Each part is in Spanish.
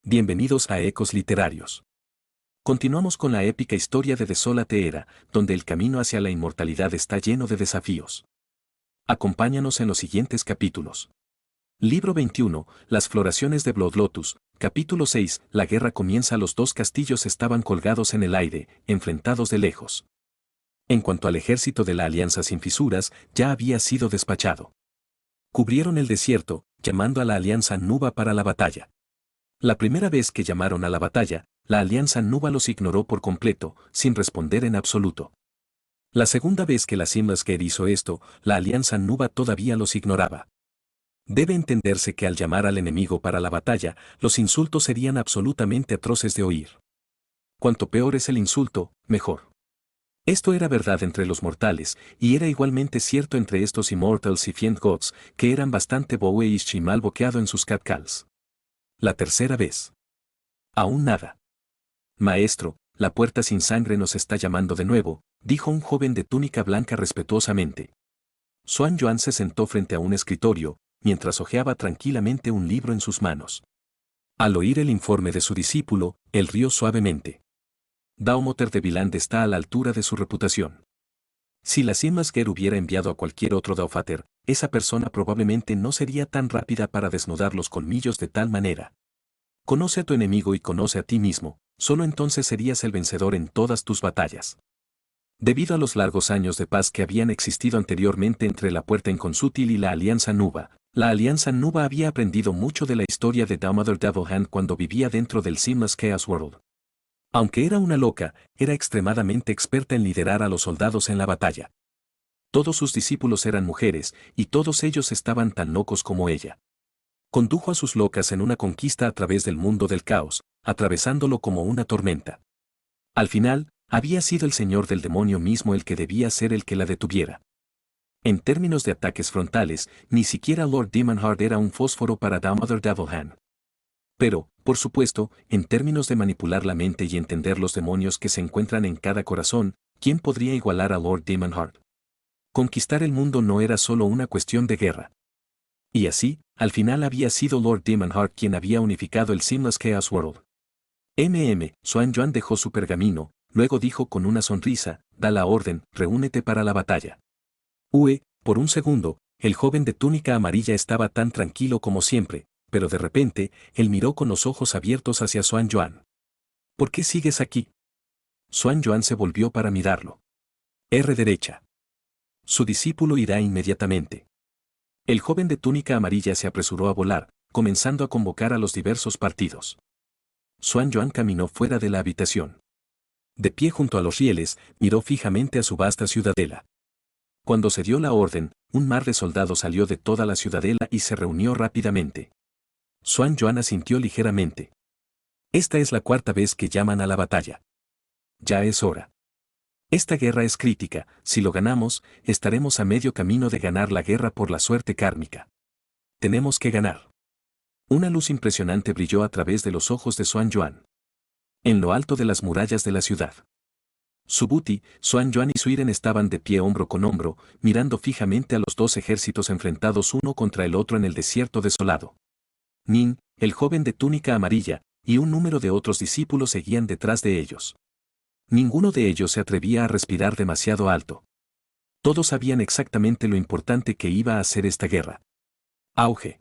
Bienvenidos a Ecos Literarios. Continuamos con la épica historia de Desolate Era, donde el camino hacia la inmortalidad está lleno de desafíos. Acompáñanos en los siguientes capítulos. Libro 21, Las floraciones de Blood Lotus, capítulo 6, la guerra comienza. Los dos castillos estaban colgados en el aire, enfrentados de lejos. En cuanto al ejército de la Alianza Sin Fisuras, ya había sido despachado. Cubrieron el desierto, llamando a la Alianza Nuba para la batalla. La primera vez que llamaron a la batalla, la Alianza Nuba los ignoró por completo, sin responder en absoluto. La segunda vez que la Simlasker hizo esto, la Alianza Nuba todavía los ignoraba. Debe entenderse que al llamar al enemigo para la batalla, los insultos serían absolutamente atroces de oír. Cuanto peor es el insulto, mejor. Esto era verdad entre los mortales, y era igualmente cierto entre estos Immortals y Fiend Gods, que eran bastante bowish y mal boqueado en sus catcalls. La tercera vez. Aún nada. Maestro, la puerta sin sangre nos está llamando de nuevo, dijo un joven de túnica blanca respetuosamente. Xuan Yuan se sentó frente a un escritorio, mientras hojeaba tranquilamente un libro en sus manos. Al oír el informe de su discípulo, él rió suavemente. Daumoter de Viland está a la altura de su reputación. Si la Simlasker hubiera enviado a cualquier otro Daufater, esa persona probablemente no sería tan rápida para desnudar los colmillos de tal manera. Conoce a tu enemigo y conoce a ti mismo, solo entonces serías el vencedor en todas tus batallas. Debido a los largos años de paz que habían existido anteriormente entre la Puerta Inconsútil y la Alianza Nuba, la Alianza Nuba había aprendido mucho de la historia de Damodar Devilhand cuando vivía dentro del Seamless Chaos World. Aunque era una loca, era extremadamente experta en liderar a los soldados en la batalla. Todos sus discípulos eran mujeres, y todos ellos estaban tan locos como ella. Condujo a sus locas en una conquista a través del mundo del caos, atravesándolo como una tormenta. Al final, había sido el señor del demonio mismo el que debía ser el que la detuviera. En términos de ataques frontales, ni siquiera Lord Demonheart era un fósforo para Damodar Devilhand. Pero, por supuesto, en términos de manipular la mente y entender los demonios que se encuentran en cada corazón, ¿quién podría igualar a Lord Demonheart? Conquistar el mundo no era solo una cuestión de guerra. Y así, al final había sido Lord Demonheart quien había unificado el Seamless Chaos World. Xuan Yuan dejó su pergamino, luego dijo con una sonrisa, da la orden, reúnete para la batalla. Por un segundo, el joven de túnica amarilla estaba tan tranquilo como siempre, pero de repente, él miró con los ojos abiertos hacia Xuan Yuan. ¿Por qué sigues aquí? Xuan Yuan se volvió para mirarlo. R derecha. Su discípulo irá inmediatamente. El joven de túnica amarilla se apresuró a volar, comenzando a convocar a los diversos partidos. Xuan Yuan caminó fuera de la habitación. De pie junto a los rieles, miró fijamente a su vasta ciudadela. Cuando se dio la orden, un mar de soldados salió de toda la ciudadela y se reunió rápidamente. Xuan Yuan asintió ligeramente. Esta es la cuarta vez que llaman a la batalla. Ya es hora. Esta guerra es crítica, si lo ganamos, estaremos a medio camino de ganar la guerra por la suerte kármica. Tenemos que ganar. Una luz impresionante brilló a través de los ojos de Xuan Yuan. En lo alto de las murallas de la ciudad. Subuti, Xuan Yuan y Suiren estaban de pie hombro con hombro, mirando fijamente a los dos ejércitos enfrentados uno contra el otro en el desierto desolado. Nin, el joven de túnica amarilla, y un número de otros discípulos seguían detrás de ellos. Ninguno de ellos se atrevía a respirar demasiado alto. Todos sabían exactamente lo importante que iba a ser esta guerra. Auge.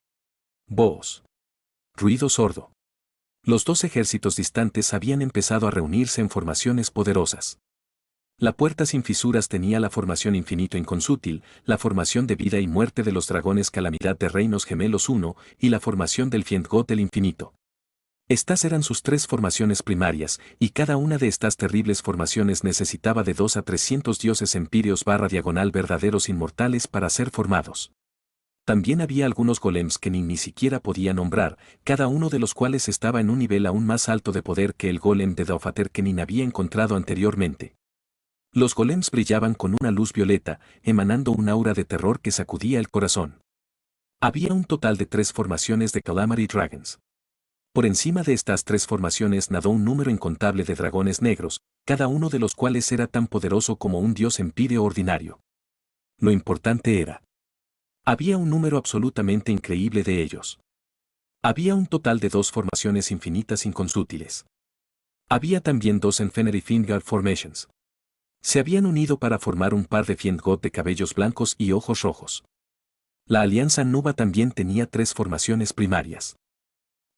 Voz. Ruido sordo. Los dos ejércitos distantes habían empezado a reunirse en formaciones poderosas. La Puerta Sin Fisuras tenía la formación Infinito Inconsútil, la formación de Vida y Muerte de los Dragones Calamidad de Reinos Gemelos 1 y la formación del Fiend God del Infinito. Estas eran sus tres formaciones primarias, y cada una de estas terribles formaciones necesitaba de 2 a 300 dioses empíreos / verdaderos inmortales para ser formados. También había algunos golems que ni siquiera podía nombrar, cada uno de los cuales estaba en un nivel aún más alto de poder que el golem de Daufater que Nin había encontrado anteriormente. Los golems brillaban con una luz violeta, emanando un aura de terror que sacudía el corazón. Había un total de 3 formaciones de Calamity Dragons. Por encima de estas 3 formaciones nadó un número incontable de dragones negros, cada uno de los cuales era tan poderoso como un dios empíreo ordinario. Lo importante era. Había un número absolutamente increíble de ellos. Había un total de 2 formaciones infinitas inconsútiles. Había también 2 Infinity Finger Formations. Se habían unido para formar un par de Fiend-God de cabellos blancos y ojos rojos. La Alianza Nuba también tenía 3 formaciones primarias.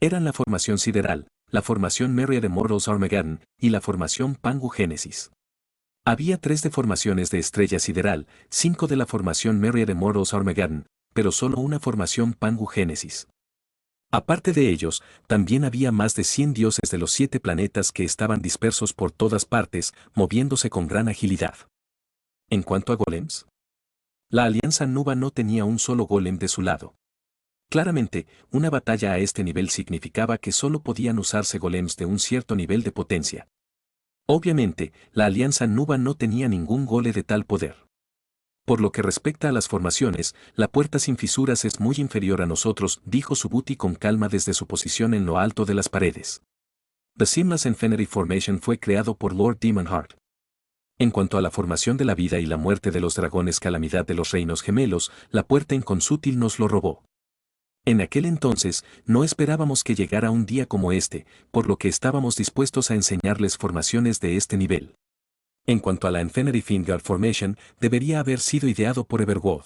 Eran la formación sideral, la formación Myriad Immortals Armageddon y la formación Pangu Génesis. Había 3 deformaciones de estrella sideral, 5 de la formación Myriad Immortals Armageddon, pero solo una formación Pangu Génesis. Aparte de ellos, también había más de 100 dioses de los 7 planetas que estaban dispersos por todas partes, moviéndose con gran agilidad. En cuanto a golems, la Alianza Nuba no tenía un solo golem de su lado. Claramente, una batalla a este nivel significaba que solo podían usarse golems de un cierto nivel de potencia. Obviamente, la Alianza Nuba no tenía ningún gole de tal poder. Por lo que respecta a las formaciones, la puerta sin fisuras es muy inferior a nosotros, dijo Subuti con calma desde su posición en lo alto de las paredes. The Seamless Infinity Formation fue creado por Lord Demonheart. En cuanto a la formación de la vida y la muerte de los dragones calamidad de los reinos gemelos, la puerta inconsútil nos lo robó. En aquel entonces, no esperábamos que llegara un día como este, por lo que estábamos dispuestos a enseñarles formaciones de este nivel. En cuanto a la Infinity Finger Formation, debería haber sido ideado por Everwood.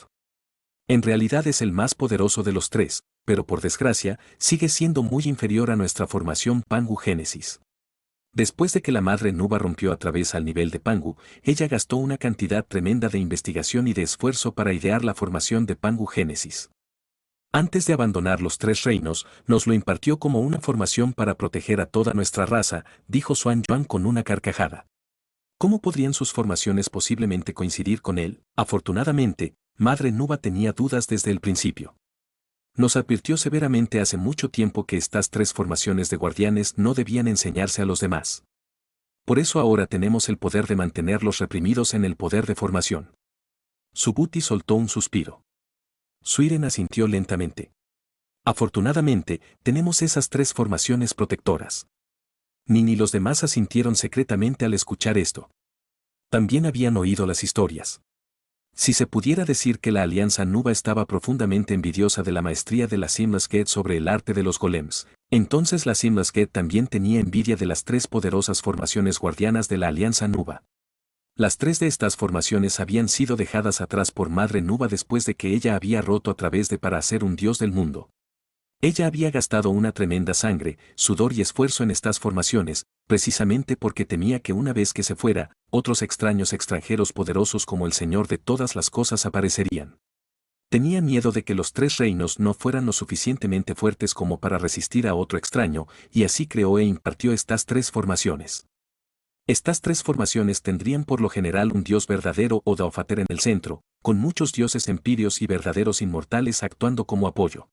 En realidad es el más poderoso de los 3, pero por desgracia, sigue siendo muy inferior a nuestra formación Pangu Génesis. Después de que la madre Nuba rompió a través al nivel de Pangu, ella gastó una cantidad tremenda de investigación y de esfuerzo para idear la formación de Pangu Génesis. Antes de abandonar los 3 reinos, nos lo impartió como una formación para proteger a toda nuestra raza, dijo Xuan Yuan con una carcajada. ¿Cómo podrían sus formaciones posiblemente coincidir con él? Afortunadamente, Madre Nuba tenía dudas desde el principio. Nos advirtió severamente hace mucho tiempo que estas 3 formaciones de guardianes no debían enseñarse a los demás. Por eso ahora tenemos el poder de mantenerlos reprimidos en el poder de formación. Subuti soltó un suspiro. Suiren asintió lentamente. Afortunadamente, tenemos esas 3 formaciones protectoras. Nin y los demás asintieron secretamente al escuchar esto. También habían oído las historias. Si se pudiera decir que la Alianza Nuba estaba profundamente envidiosa de la maestría de la Seamless Gate sobre el arte de los golems, entonces la Seamless Gate también tenía envidia de las 3 poderosas formaciones guardianas de la Alianza Nuba. Las 3 de estas formaciones habían sido dejadas atrás por Madre Nuba después de que ella había roto a través de para ser un dios del mundo. Ella había gastado una tremenda sangre, sudor y esfuerzo en estas formaciones, precisamente porque temía que una vez que se fuera, otros extraños extranjeros poderosos como el Señor de todas las cosas aparecerían. Tenía miedo de que los 3 reinos no fueran lo suficientemente fuertes como para resistir a otro extraño, y así creó e impartió estas 3 formaciones. Estas 3 formaciones tendrían por lo general un dios verdadero o Daofater en el centro, con muchos dioses empíreos y verdaderos inmortales actuando como apoyo.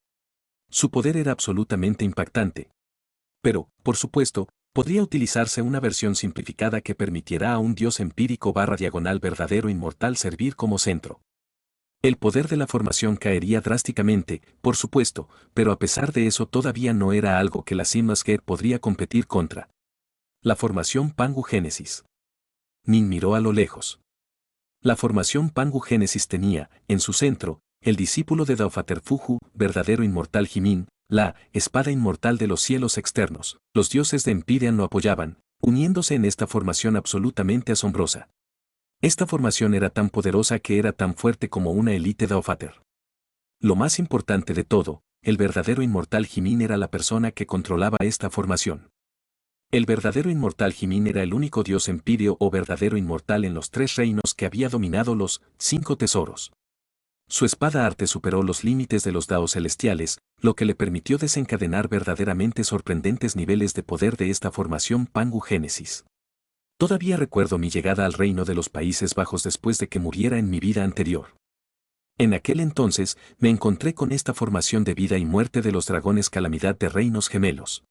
Su poder era absolutamente impactante. Pero, por supuesto, podría utilizarse una versión simplificada que permitiera a un dios empírico /diagonal verdadero inmortal servir como centro. El poder de la formación caería drásticamente, por supuesto, pero a pesar de eso todavía no era algo que la Seamless Gate podría competir contra. La formación Pangu Génesis. Nin miró a lo lejos. La formación Pangu Génesis tenía, en su centro, el discípulo de Daofater Fuju, verdadero inmortal Jimin, la espada inmortal de los cielos externos. Los dioses de Empyrean lo apoyaban, uniéndose en esta formación absolutamente asombrosa. Esta formación era tan poderosa que era tan fuerte como una élite Daofater. Lo más importante de todo, el verdadero inmortal Jimin era la persona que controlaba esta formación. El verdadero inmortal Jimin era el único dios empíreo o verdadero inmortal en los 3 reinos que había dominado los 5 tesoros. Su espada arte superó los límites de los daos celestiales, lo que le permitió desencadenar verdaderamente sorprendentes niveles de poder de esta formación Pangu Génesis. Todavía recuerdo mi llegada al reino de los Países Bajos después de que muriera en mi vida anterior. En aquel entonces, me encontré con esta formación de vida y muerte de los dragones calamidad de reinos gemelos.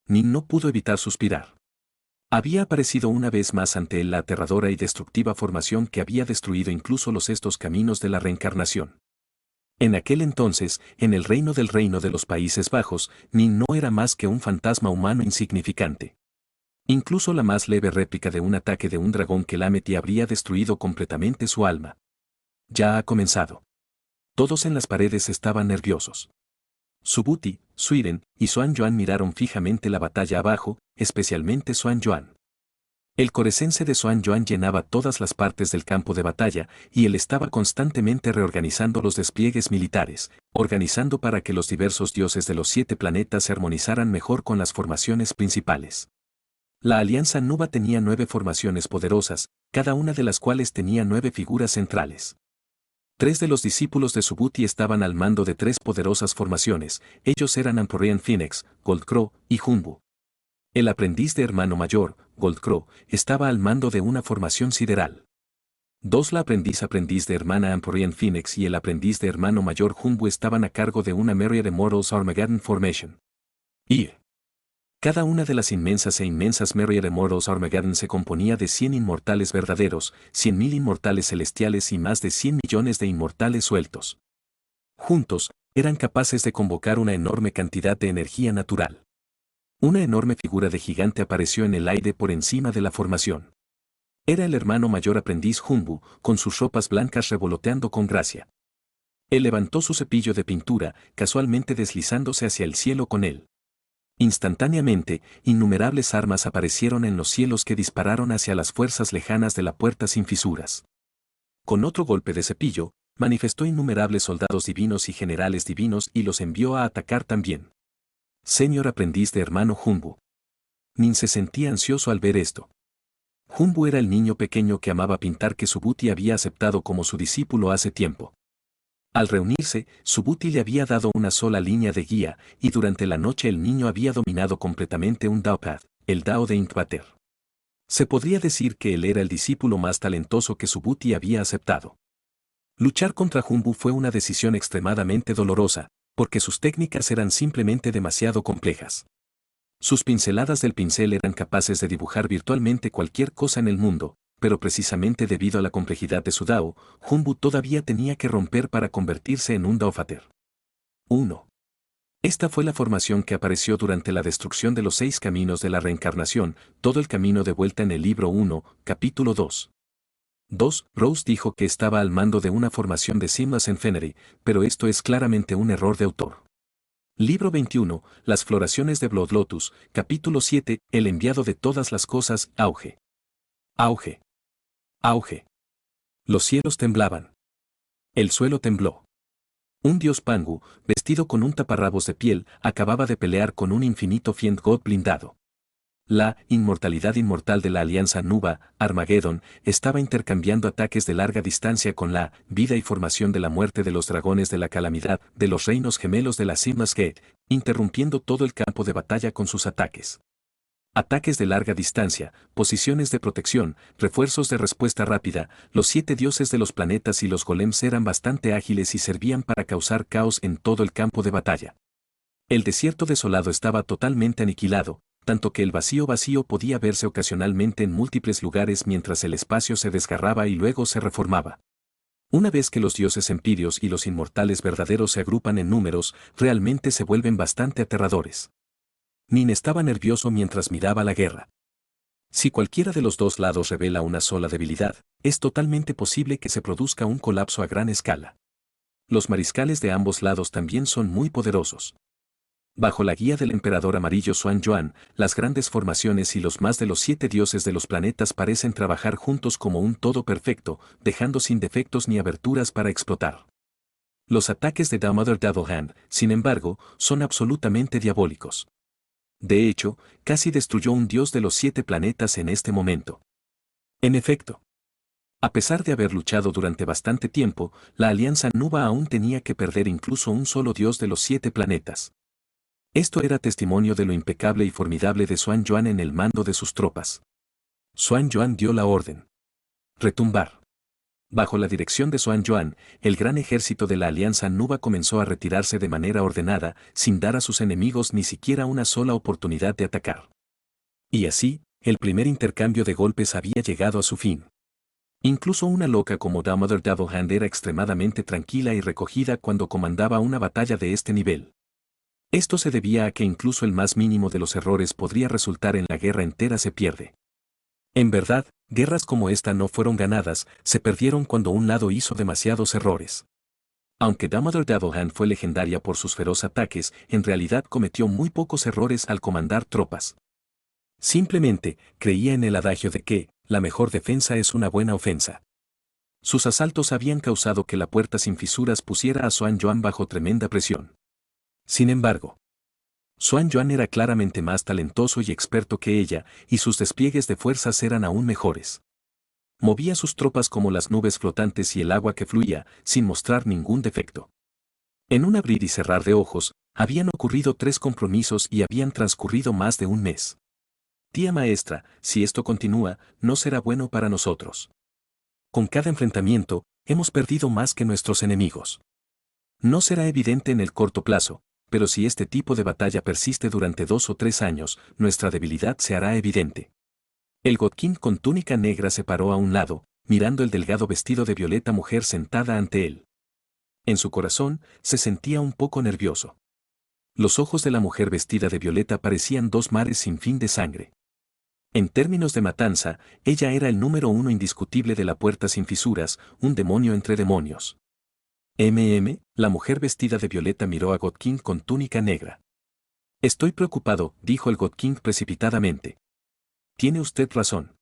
Nin no pudo evitar suspirar. Había aparecido una vez más ante él la aterradora y destructiva formación que había destruido incluso los estos caminos de la reencarnación. En aquel entonces, en el reino de los Países Bajos, Nin no era más que un fantasma humano insignificante. Incluso la más leve réplica de un ataque de un dragón Kelameti habría destruido completamente su alma. Ya ha comenzado. Todos en las paredes estaban nerviosos. Subuti, Suiren y Xuan Yuan miraron fijamente la batalla abajo, especialmente Xuan Yuan. El corecense de Xuan Yuan llenaba todas las partes del campo de batalla, y él estaba constantemente reorganizando los despliegues militares, organizando para que los diversos dioses de los 7 planetas se armonizaran mejor con las formaciones principales. La Alianza Nuba tenía 9 formaciones poderosas, cada una de las cuales tenía 9 figuras centrales. 3 de los discípulos de Subuti estaban al mando de 3 poderosas formaciones, ellos eran Amphorean Phoenix, Goldcrow y Humbu. El aprendiz de hermano mayor, Goldcrow, estaba al mando de una formación sideral. 2 la aprendiz de hermana Amphorean Phoenix y el aprendiz de hermano mayor Humbu estaban a cargo de una Myriad Immortals Armageddon Formation. Y cada una de las inmensas Myriad Immortals Armageddon se componía de 100 inmortales verdaderos, 100.000 inmortales celestiales y más de 100 millones de inmortales sueltos. Juntos, eran capaces de convocar una enorme cantidad de energía natural. Una enorme figura de gigante apareció en el aire por encima de la formación. Era el hermano mayor aprendiz Humbu, con sus ropas blancas revoloteando con gracia. Él levantó su cepillo de pintura, casualmente deslizándose hacia el cielo con él. Instantáneamente, innumerables armas aparecieron en los cielos que dispararon hacia las fuerzas lejanas de la puerta sin fisuras. Con otro golpe de cepillo, manifestó innumerables soldados divinos y generales divinos y los envió a atacar también. Señor aprendiz de hermano Humbu. Nin se sentía ansioso al ver esto. Humbu era el niño pequeño que amaba pintar que Subuti había aceptado como su discípulo hace tiempo. Al reunirse, Subuti le había dado una sola línea de guía, y durante la noche el niño había dominado completamente un Dao Path, el Dao de Inkpater. Se podría decir que él era el discípulo más talentoso que Subuti había aceptado. Luchar contra Humbu fue una decisión extremadamente dolorosa, porque sus técnicas eran simplemente demasiado complejas. Sus pinceladas del pincel eran capaces de dibujar virtualmente cualquier cosa en el mundo, pero precisamente debido a la complejidad de su Dao, Humbu todavía tenía que romper para convertirse en un Daopater. 1. Esta fue la formación que apareció durante la destrucción de los 6 caminos de la reencarnación, todo el camino de vuelta en el libro 1, capítulo 2. 2. Rose dijo que estaba al mando de una formación de Seamless Infinity, pero esto es claramente un error de autor. Libro 21, Las floraciones de Blood Lotus, capítulo 7, El enviado de todas las cosas, auge. Auge. Auge. Los cielos temblaban. El suelo tembló. Un dios Pangu, vestido con un taparrabos de piel, acababa de pelear con un infinito Fiend God blindado. La inmortalidad inmortal de la Alianza Nuba, Armageddon, estaba intercambiando ataques de larga distancia con la vida y formación de la muerte de los dragones de la calamidad, de los reinos gemelos de la Seamless Gate, interrumpiendo todo el campo de batalla con sus ataques. Ataques de larga distancia, posiciones de protección, refuerzos de respuesta rápida, los 7 dioses de los planetas y los golems eran bastante ágiles y servían para causar caos en todo el campo de batalla. El desierto desolado estaba totalmente aniquilado, tanto que el vacío podía verse ocasionalmente en múltiples lugares mientras el espacio se desgarraba y luego se reformaba. Una vez que los dioses empíreos y los inmortales verdaderos se agrupan en números, realmente se vuelven bastante aterradores. Nin estaba nervioso mientras miraba la guerra. Si cualquiera de los dos lados revela una sola debilidad, es totalmente posible que se produzca un colapso a gran escala. Los mariscales de ambos lados también son muy poderosos. Bajo la guía del emperador amarillo Xuan Yuan, las grandes formaciones y los más de los 7 dioses de los planetas parecen trabajar juntos como un todo perfecto, dejando sin defectos ni aberturas para explotar. Los ataques de The Mother Devil Hand, sin embargo, son absolutamente diabólicos. De hecho, casi destruyó un dios de los 7 planetas en este momento. En efecto, a pesar de haber luchado durante bastante tiempo, la Alianza Nuba aún tenía que perder incluso un solo dios de los 7 planetas. Esto era testimonio de lo impecable y formidable de Xuan Yuan en el mando de sus tropas. Xuan Yuan dio la orden. Retumbar. Bajo la dirección de Xuan Yuan, el gran ejército de la Alianza Nuba comenzó a retirarse de manera ordenada, sin dar a sus enemigos ni siquiera una sola oportunidad de atacar. Y así, el primer intercambio de golpes había llegado a su fin. Incluso una loca como The Mother Devil Hand era extremadamente tranquila y recogida cuando comandaba una batalla de este nivel. Esto se debía a que incluso el más mínimo de los errores podría resultar en la guerra entera se pierde. En verdad, guerras como esta no fueron ganadas, se perdieron cuando un lado hizo demasiados errores. Aunque Damodar Davalhan fue legendaria por sus feroz ataques, en realidad cometió muy pocos errores al comandar tropas. Simplemente, creía en el adagio de que, la mejor defensa es una buena ofensa. Sus asaltos habían causado que la puerta sin fisuras pusiera a Xuan Yuan bajo tremenda presión. Sin embargo, Xuan Yuan era claramente más talentoso y experto que ella, y sus despliegues de fuerzas eran aún mejores. Movía sus tropas como las nubes flotantes y el agua que fluía, sin mostrar ningún defecto. En un abrir y cerrar de ojos, habían ocurrido 3 compromisos y habían transcurrido más de un mes. Tía maestra, si esto continúa, no será bueno para nosotros. Con cada enfrentamiento, hemos perdido más que nuestros enemigos. No será evidente en el corto plazo, pero si este tipo de batalla persiste durante 2 o 3 años, nuestra debilidad se hará evidente. El God King con túnica negra se paró a un lado, mirando el delgado vestido de violeta mujer sentada ante él. En su corazón, se sentía un poco nervioso. Los ojos de la mujer vestida de violeta parecían 2 mares sin fin de sangre. En términos de matanza, ella era el número 1 indiscutible de la puerta sin fisuras, un demonio entre demonios. La mujer vestida de violeta miró a God King con túnica negra. Estoy preocupado, dijo el God King precipitadamente. Tiene usted razón.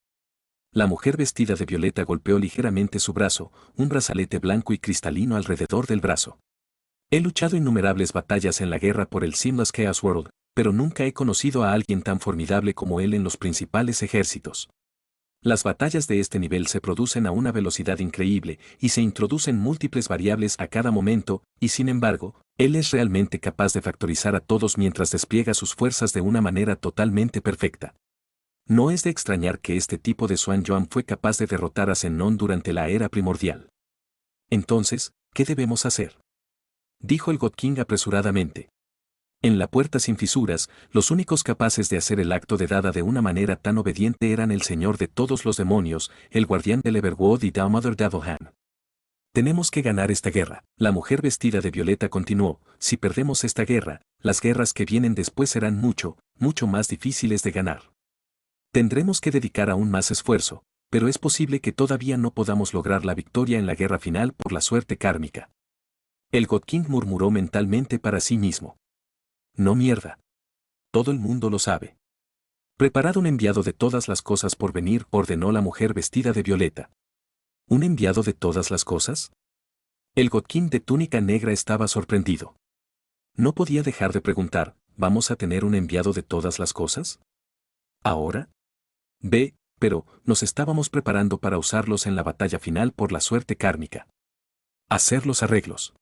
La mujer vestida de violeta golpeó ligeramente su brazo, un brazalete blanco y cristalino alrededor del brazo. He luchado innumerables batallas en la guerra por el Seamless Chaos World, pero nunca he conocido a alguien tan formidable como él en los principales ejércitos. Las batallas de este nivel se producen a una velocidad increíble y se introducen múltiples variables a cada momento, y sin embargo, él es realmente capaz de factorizar a todos mientras despliega sus fuerzas de una manera totalmente perfecta. No es de extrañar que este tipo de Xuan Yuan fue capaz de derrotar a Zenon durante la era primordial. Entonces, ¿qué debemos hacer?, dijo el God King apresuradamente. En la puerta sin fisuras, los únicos capaces de hacer el acto de Dada de una manera tan obediente eran el Señor de todos los demonios, el guardián del Everworld y Damodar Davalhan. Tenemos que ganar esta guerra. La mujer vestida de violeta continuó, si perdemos esta guerra, las guerras que vienen después serán mucho, mucho más difíciles de ganar. Tendremos que dedicar aún más esfuerzo, pero es posible que todavía no podamos lograr la victoria en la guerra final por la suerte kármica. El God King murmuró mentalmente para sí mismo. No mierda. Todo el mundo lo sabe. Preparad un enviado de todas las cosas por venir, ordenó la mujer vestida de violeta. ¿Un enviado de todas las cosas? El God King de túnica negra estaba sorprendido. No podía dejar de preguntar, ¿vamos a tener un enviado de todas las cosas? ¿Ahora? Pero nos estábamos preparando para usarlos en la batalla final por la suerte kármica. Hacer los arreglos.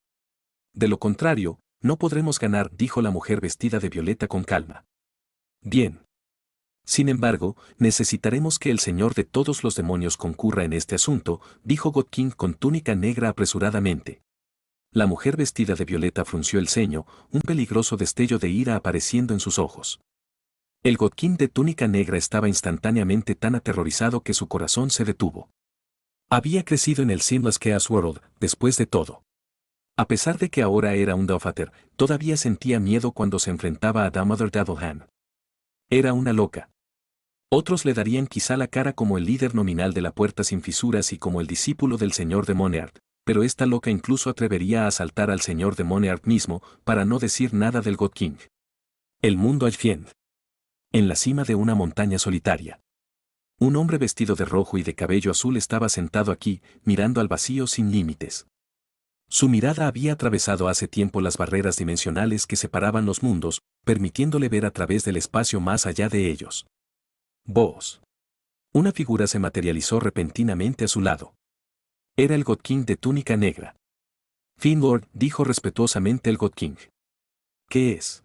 De lo contrario, no podremos ganar, dijo la mujer vestida de violeta con calma. Bien. Sin embargo, necesitaremos que el Señor de todos los demonios concurra en este asunto, dijo God King con túnica negra apresuradamente. La mujer vestida de violeta frunció el ceño, un peligroso destello de ira apareciendo en sus ojos. El God King de túnica negra estaba instantáneamente tan aterrorizado que su corazón se detuvo. Había crecido en el Seamless Chaos World, después de todo. A pesar de que ahora era un Doflater, todavía sentía miedo cuando se enfrentaba a Damodar Davalhan. Era una loca. Otros le darían quizá la cara como el líder nominal de la puerta sin fisuras y como el discípulo del señor de Moneard, pero esta loca incluso atrevería a asaltar al señor de Moneard mismo, para no decir nada del God King. El mundo Alfiend. En la cima de una montaña solitaria. Un hombre vestido de rojo y de cabello azul estaba sentado aquí, mirando al vacío sin límites. Su mirada había atravesado hace tiempo las barreras dimensionales que separaban los mundos, permitiéndole ver a través del espacio más allá de ellos. Vos. Una figura se materializó repentinamente a su lado. Era el God King de túnica negra. Finlord, dijo respetuosamente el God King. ¿Qué es?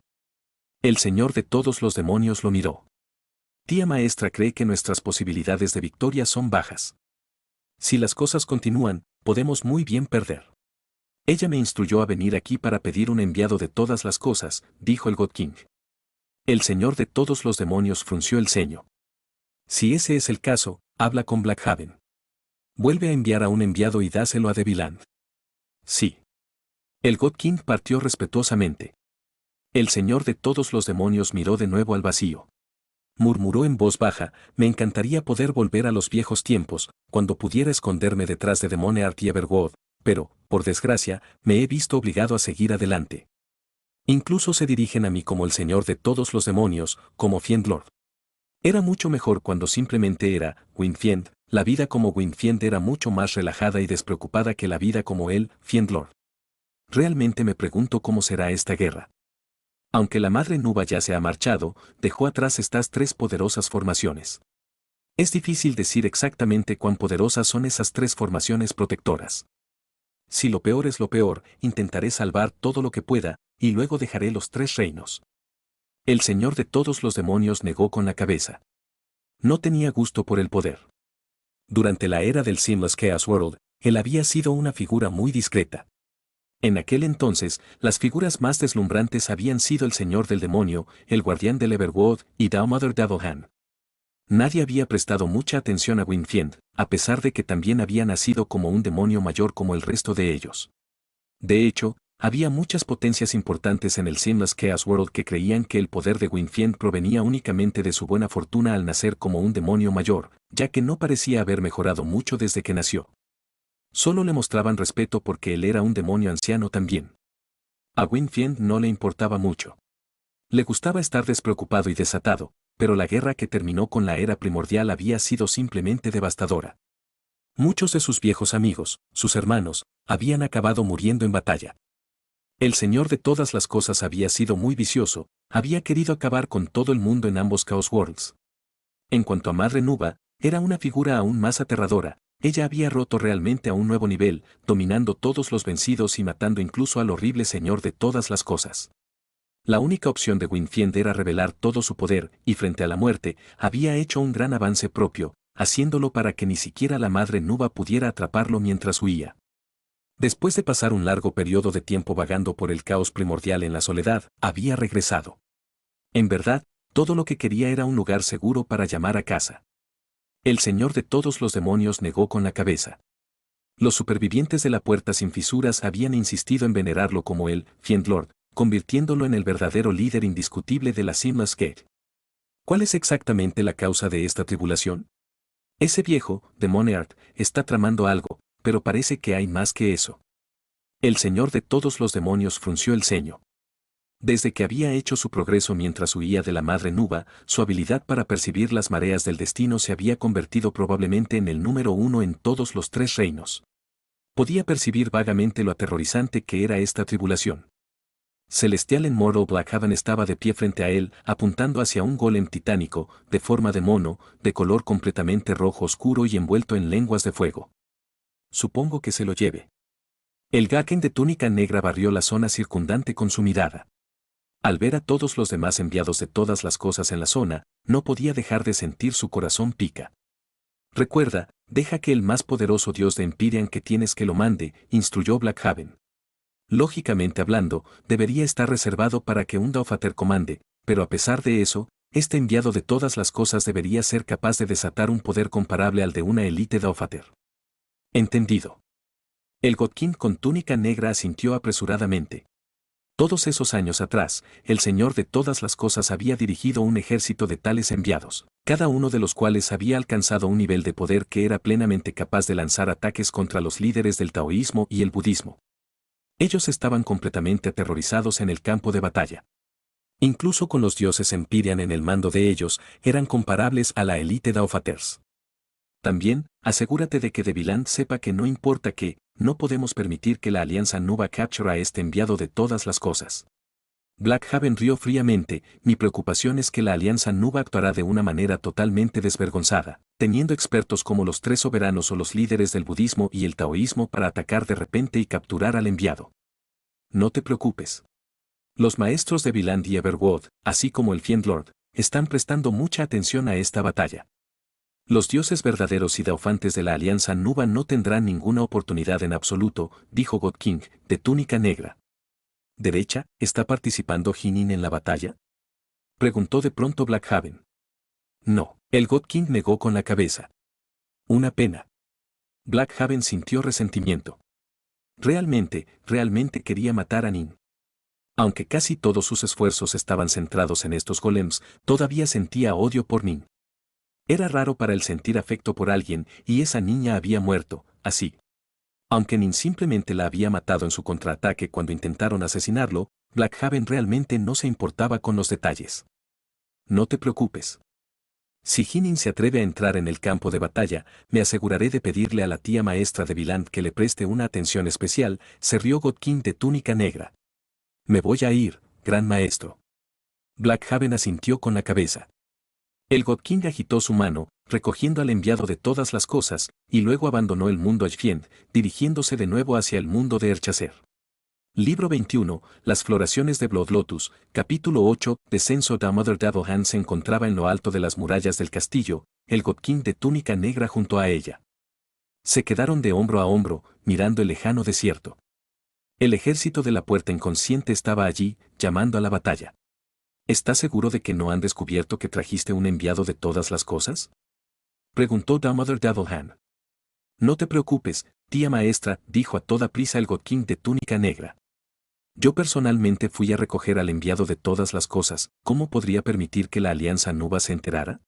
El señor de todos los demonios lo miró. Tía maestra cree que nuestras posibilidades de victoria son bajas. Si las cosas continúan, podemos muy bien perder. Ella me instruyó a venir aquí para pedir un enviado de todas las cosas, dijo el God King. El señor de todos los demonios frunció el ceño. Si ese es el caso, habla con Blackhaven. Vuelve a enviar a un enviado y dáselo a Deviland. Sí. El God King partió respetuosamente. El señor de todos los demonios miró de nuevo al vacío. Murmuró en voz baja, me encantaría poder volver a los viejos tiempos, cuando pudiera esconderme detrás de Demoneard y Everwood, pero, por desgracia, me he visto obligado a seguir adelante. Incluso se dirigen a mí como el señor de todos los demonios, como Fiendlord. Era mucho mejor cuando simplemente era Gwynfiend. La vida como Gwynfiend era mucho más relajada y despreocupada que la vida como él, Fiendlord. Realmente me pregunto cómo será esta guerra. Aunque la madre Nuba ya se ha marchado, dejó atrás estas tres poderosas formaciones. Es difícil decir exactamente cuán poderosas son esas tres formaciones protectoras. Si lo peor es lo peor, intentaré salvar todo lo que pueda, y luego dejaré los tres reinos. El señor de todos los demonios negó con la cabeza. No tenía gusto por el poder. Durante la era del Seamless Chaos World, él había sido una figura muy discreta. En aquel entonces, las figuras más deslumbrantes habían sido el Señor del Demonio, el Guardián del Everwood y Daumother Devilhan. Nadie había prestado mucha atención a Gwynfiend, a pesar de que también había nacido como un demonio mayor como el resto de ellos. De hecho, había muchas potencias importantes en el Seamless Chaos World que creían que el poder de Gwynfiend provenía únicamente de su buena fortuna al nacer como un demonio mayor, ya que no parecía haber mejorado mucho desde que nació. Solo le mostraban respeto porque él era un demonio anciano también. A Gwynfiend no le importaba mucho. Le gustaba estar despreocupado y desatado, pero la guerra que terminó con la era primordial había sido simplemente devastadora. Muchos de sus viejos amigos, sus hermanos, habían acabado muriendo en batalla. El Señor de todas las cosas había sido muy vicioso, había querido acabar con todo el mundo en ambos Chaos Worlds. En cuanto a Madre Nuba, era una figura aún más aterradora. Ella había roto realmente a un nuevo nivel, dominando todos los vencidos y matando incluso al horrible Señor de todas las cosas. La única opción de Gwynfiend era revelar todo su poder, y frente a la muerte, había hecho un gran avance propio, haciéndolo para que ni siquiera la Madre Nuba pudiera atraparlo mientras huía. Después de pasar un largo periodo de tiempo vagando por el caos primordial en la soledad, había regresado. En verdad, todo lo que quería era un lugar seguro para llamar a casa. El Señor de todos los demonios negó con la cabeza. Los supervivientes de la puerta sin fisuras habían insistido en venerarlo como el Fiendlord, convirtiéndolo en el verdadero líder indiscutible de la Seamless Gate. ¿Cuál es exactamente la causa de esta tribulación? Ese viejo, Demoniard, está tramando algo, pero parece que hay más que eso. El Señor de todos los demonios frunció el ceño. Desde que había hecho su progreso mientras huía de la Madre Nuba, su habilidad para percibir las mareas del destino se había convertido probablemente en el número uno en todos los tres reinos. Podía percibir vagamente lo aterrorizante que era esta tribulación. Celestial en Mortal Blackhaven estaba de pie frente a él, apuntando hacia un golem titánico, de forma de mono, de color completamente rojo oscuro y envuelto en lenguas de fuego. Supongo que se lo lleve. El Gaken de túnica negra barrió la zona circundante con su mirada. Al ver a todos los demás enviados de todas las cosas en la zona, no podía dejar de sentir su corazón pica. Recuerda, deja que el más poderoso dios de Empyrean que tienes que lo mande, instruyó Blackhaven. Lógicamente hablando, debería estar reservado para que un Daofater comande, pero a pesar de eso, este enviado de todas las cosas debería ser capaz de desatar un poder comparable al de una élite Daofater. Entendido. El Godkin con túnica negra asintió apresuradamente. Todos esos años atrás, el Señor de todas las cosas había dirigido un ejército de tales enviados, cada uno de los cuales había alcanzado un nivel de poder que era plenamente capaz de lanzar ataques contra los líderes del taoísmo y el budismo. Ellos estaban completamente aterrorizados en el campo de batalla. Incluso con los dioses Empyrean en el mando de ellos, eran comparables a la élite Daofaters. También, asegúrate de que Deviland sepa que no importa que, no podemos permitir que la Alianza Nuba capture a este enviado de todas las cosas. Blackhaven rió fríamente, mi preocupación es que la Alianza Nuba actuará de una manera totalmente desvergonzada, teniendo expertos como los tres soberanos o los líderes del budismo y el taoísmo para atacar de repente y capturar al enviado. No te preocupes. Los maestros de Viland y Everwood, así como el Fiendlord, están prestando mucha atención a esta batalla. Los dioses verdaderos y daofantes de la Alianza Nuba no tendrán ninguna oportunidad en absoluto, dijo God King, de túnica negra. ¿Derecha, está participando Jinin en la batalla? Preguntó de pronto Blackhaven. No, el God King negó con la cabeza. Una pena. Blackhaven sintió resentimiento. Realmente quería matar a Nin. Aunque casi todos sus esfuerzos estaban centrados en estos golems, todavía sentía odio por Nin. Era raro para él sentir afecto por alguien, y esa niña había muerto, así. Aunque Nin simplemente la había matado en su contraataque cuando intentaron asesinarlo, Blackhaven realmente no se importaba con los detalles. No te preocupes. Si Jinin se atreve a entrar en el campo de batalla, me aseguraré de pedirle a la tía maestra de Viland que le preste una atención especial, se rió God King de túnica negra. Me voy a ir, gran maestro. Blackhaven asintió con la cabeza. El God King agitó su mano, recogiendo al enviado de todas las cosas, y luego abandonó el mundo Ashfiend, dirigiéndose de nuevo hacia el mundo de Erchaser. Libro 21, Las floraciones de Blood Lotus, capítulo 8, Descenso de Mother Davohan se encontraba en lo alto de las murallas del castillo, el God King de túnica negra junto a ella. Se quedaron de hombro a hombro, mirando el lejano desierto. El ejército de la puerta inconsciente estaba allí, llamando a la batalla. ¿Estás seguro de que no han descubierto que trajiste un enviado de todas las cosas? Preguntó Mother Davohan. No te preocupes, tía maestra, dijo a toda prisa el God King de túnica negra. Yo personalmente fui a recoger al enviado de todas las cosas, ¿cómo podría permitir que la Alianza Nuba se enterara?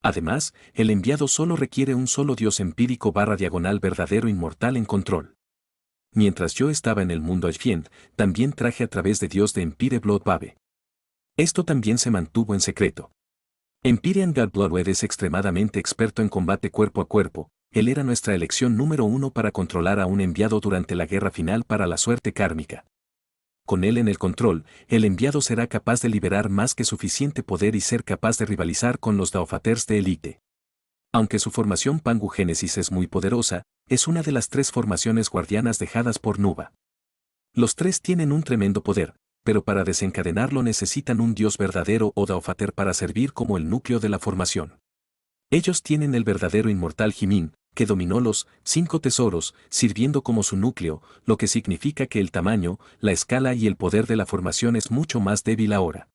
Además, el enviado solo requiere un solo dios empírico /diagonal verdadero inmortal en control. Mientras yo estaba en el mundo Ashfiend, también traje a través de Dios de Empire Blood Babe. Esto también se mantuvo en secreto. Empyrean Godblood es extremadamente experto en combate cuerpo a cuerpo, él era nuestra elección número 1 para controlar a un enviado durante la guerra final para la suerte kármica. Con él en el control, el enviado será capaz de liberar más que suficiente poder y ser capaz de rivalizar con los Daofaters de élite. Aunque su formación Pangu Génesis es muy poderosa, es una de las 3 formaciones guardianas dejadas por Nuba. Los 3 tienen un tremendo poder, pero para desencadenarlo necesitan un dios verdadero o Daofater para servir como el núcleo de la formación. Ellos tienen el verdadero inmortal Jimin, que dominó los 5 tesoros, sirviendo como su núcleo, lo que significa que el tamaño, la escala y el poder de la formación es mucho más débil ahora.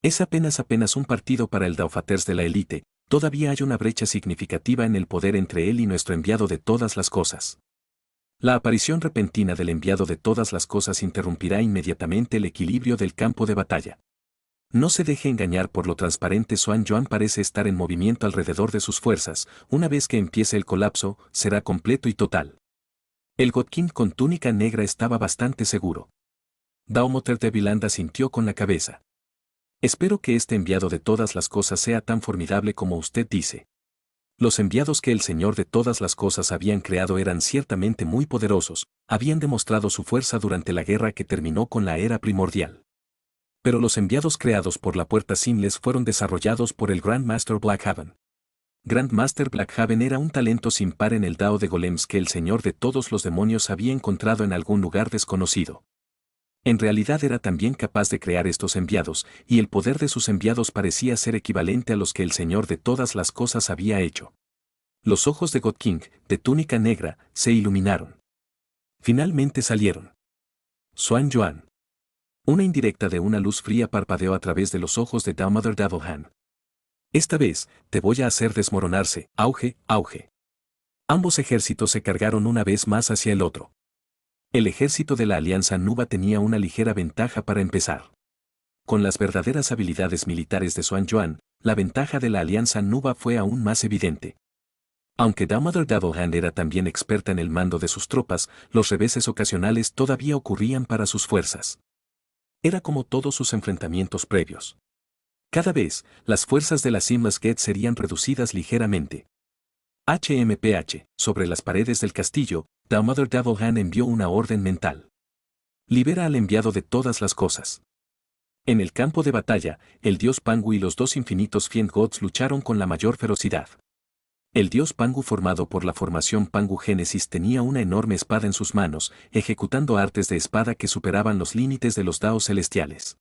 Es apenas un partido para el Daofaters de la élite, todavía hay una brecha significativa en el poder entre él y nuestro enviado de todas las cosas. La aparición repentina del enviado de todas las cosas interrumpirá inmediatamente el equilibrio del campo de batalla. No se deje engañar por lo transparente. Xuan Yuan parece estar en movimiento alrededor de sus fuerzas, una vez que empiece el colapso, será completo y total. El God King con túnica negra estaba bastante seguro. Daomoter de Vilanda sintió con la cabeza. Espero que este enviado de todas las cosas sea tan formidable como usted dice. Los enviados que el Señor de todas las cosas habían creado eran ciertamente muy poderosos, habían demostrado su fuerza durante la guerra que terminó con la era primordial. Pero los enviados creados por la Puerta Sinless fueron desarrollados por el Grandmaster Blackhaven. Grandmaster Blackhaven era un talento sin par en el Dao de Golems que el Señor de todos los demonios había encontrado en algún lugar desconocido. En realidad era también capaz de crear estos enviados, y el poder de sus enviados parecía ser equivalente a los que el Señor de todas las cosas había hecho. Los ojos de God King, de túnica negra, se iluminaron. Finalmente salieron. Xuan Yuan. Una indirecta de una luz fría parpadeó a través de los ojos de Mother Davohan. Esta vez, te voy a hacer desmoronarse, auge, auge. Ambos ejércitos se cargaron una vez más hacia el otro. El ejército de la Alianza Nuba tenía una ligera ventaja para empezar. Con las verdaderas habilidades militares de Xuan Yuan, la ventaja de la Alianza Nuba fue aún más evidente. Aunque Mother Davohan era también experta en el mando de sus tropas, los reveses ocasionales todavía ocurrían para sus fuerzas. Era como todos sus enfrentamientos previos. Cada vez, las fuerzas de la Seamless Gate serían reducidas ligeramente. HMPH, sobre las paredes del castillo, Mother Davohan envió una orden mental. Libera al enviado de todas las cosas. En el campo de batalla, el dios Pangu y los 2 infinitos Fiend Gods lucharon con la mayor ferocidad. El dios Pangu formado por la formación Pangu Génesis tenía una enorme espada en sus manos, ejecutando artes de espada que superaban los límites de los daos celestiales.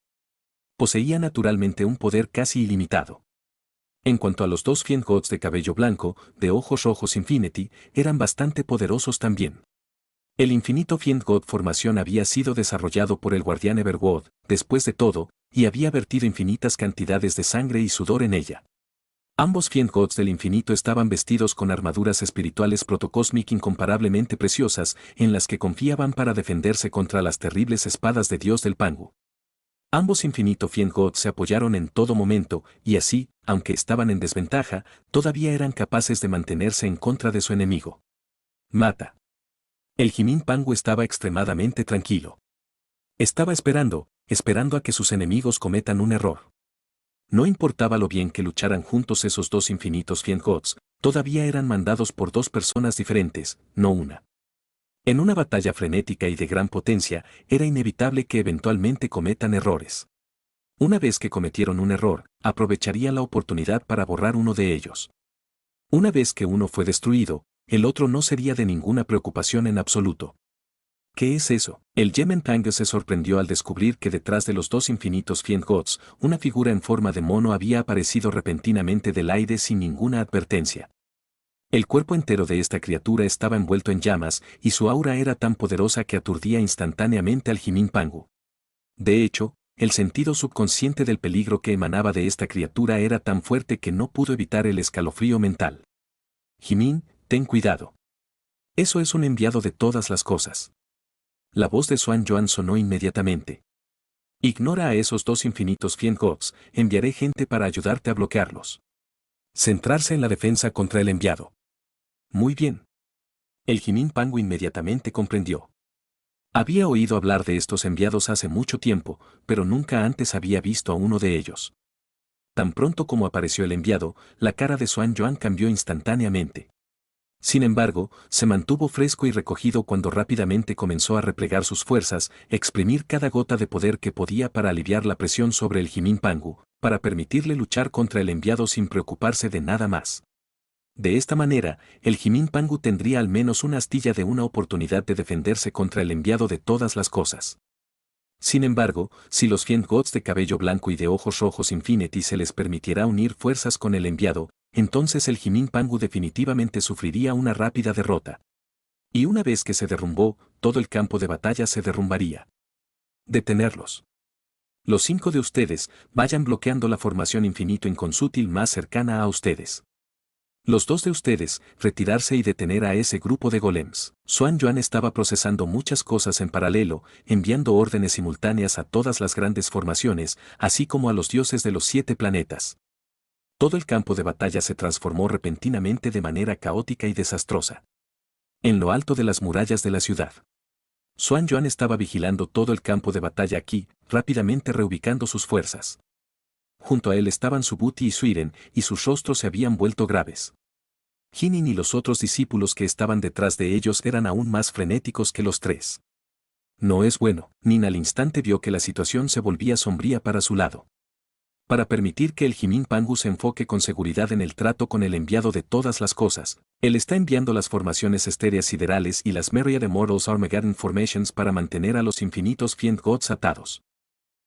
Poseía naturalmente un poder casi ilimitado. En cuanto a los 2 Fiend Gods de cabello blanco, de ojos rojos Infinity, eran bastante poderosos también. El infinito Fiend God formación había sido desarrollado por el guardián Everwood, después de todo, y había vertido infinitas cantidades de sangre y sudor en ella. Ambos Fiend Gods del infinito estaban vestidos con armaduras espirituales protocósmic incomparablemente preciosas, en las que confiaban para defenderse contra las terribles espadas de Dios del Pangu. Ambos infinito Fiend Gods se apoyaron en todo momento, y así, aunque estaban en desventaja, todavía eran capaces de mantenerse en contra de su enemigo. Mata. El Jimin Pangu estaba extremadamente tranquilo. Estaba esperando a que sus enemigos cometan un error. No importaba lo bien que lucharan juntos esos dos infinitos Fiendgods, todavía eran mandados por dos personas diferentes, no una. En una batalla frenética y de gran potencia, era inevitable que eventualmente cometan errores. Una vez que cometieron un error, aprovecharía la oportunidad para borrar uno de ellos. Una vez que uno fue destruido, el otro no sería de ninguna preocupación en absoluto. ¿Qué es eso? El Yemen Pangu se sorprendió al descubrir que detrás de los dos infinitos Fiendgods, una figura en forma de mono había aparecido repentinamente del aire sin ninguna advertencia. El cuerpo entero de esta criatura estaba envuelto en llamas, y su aura era tan poderosa que aturdía instantáneamente al Jimin Pangu. De hecho, el sentido subconsciente del peligro que emanaba de esta criatura era tan fuerte que no pudo evitar el escalofrío mental. Jimin, ten cuidado. Eso es un enviado de todas las cosas. La voz de Xuan Yuan sonó inmediatamente. Ignora a esos dos infinitos Fiendgods, enviaré gente para ayudarte a bloquearlos. Centrarse en la defensa contra el enviado. Muy bien. El Jimin Pangu inmediatamente comprendió. Había oído hablar de estos enviados hace mucho tiempo, pero nunca antes había visto a uno de ellos. Tan pronto como apareció el enviado, la cara de Xuan Yuan cambió instantáneamente. Sin embargo, se mantuvo fresco y recogido cuando rápidamente comenzó a replegar sus fuerzas, exprimir cada gota de poder que podía para aliviar la presión sobre el Jimin Pangu, para permitirle luchar contra el enviado sin preocuparse de nada más. De esta manera, el Jimin Pangu tendría al menos una astilla de una oportunidad de defenderse contra el enviado de todas las cosas. Sin embargo, si los Fiendgods de cabello blanco y de ojos rojos Infinity se les permitiera unir fuerzas con el enviado, entonces el Jimin Pangu definitivamente sufriría una rápida derrota. Y una vez que se derrumbó, todo el campo de batalla se derrumbaría. Detenerlos. Los 5 de ustedes, vayan bloqueando la formación infinito inconsútil más cercana a ustedes. Los 2 de ustedes, retirarse y detener a ese grupo de golems. Xuan Yuan estaba procesando muchas cosas en paralelo, enviando órdenes simultáneas a todas las grandes formaciones, así como a los dioses de los 7 planetas. Todo el campo de batalla se transformó repentinamente de manera caótica y desastrosa. En lo alto de las murallas de la ciudad, Xuan Yuan estaba vigilando todo el campo de batalla aquí, rápidamente reubicando sus fuerzas. Junto a él estaban Subuti y Suiren, y sus rostros se habían vuelto graves. Jinin y los otros discípulos que estaban detrás de ellos eran aún más frenéticos que los 3. No es bueno. Nin al instante vio que la situación se volvía sombría para su lado. Para permitir que el Jimin Pangu se enfoque con seguridad en el trato con el enviado de todas las cosas, él está enviando las formaciones estéreas siderales y las Myriad Immortals Armageddon Formations para mantener a los infinitos Fiendgods atados.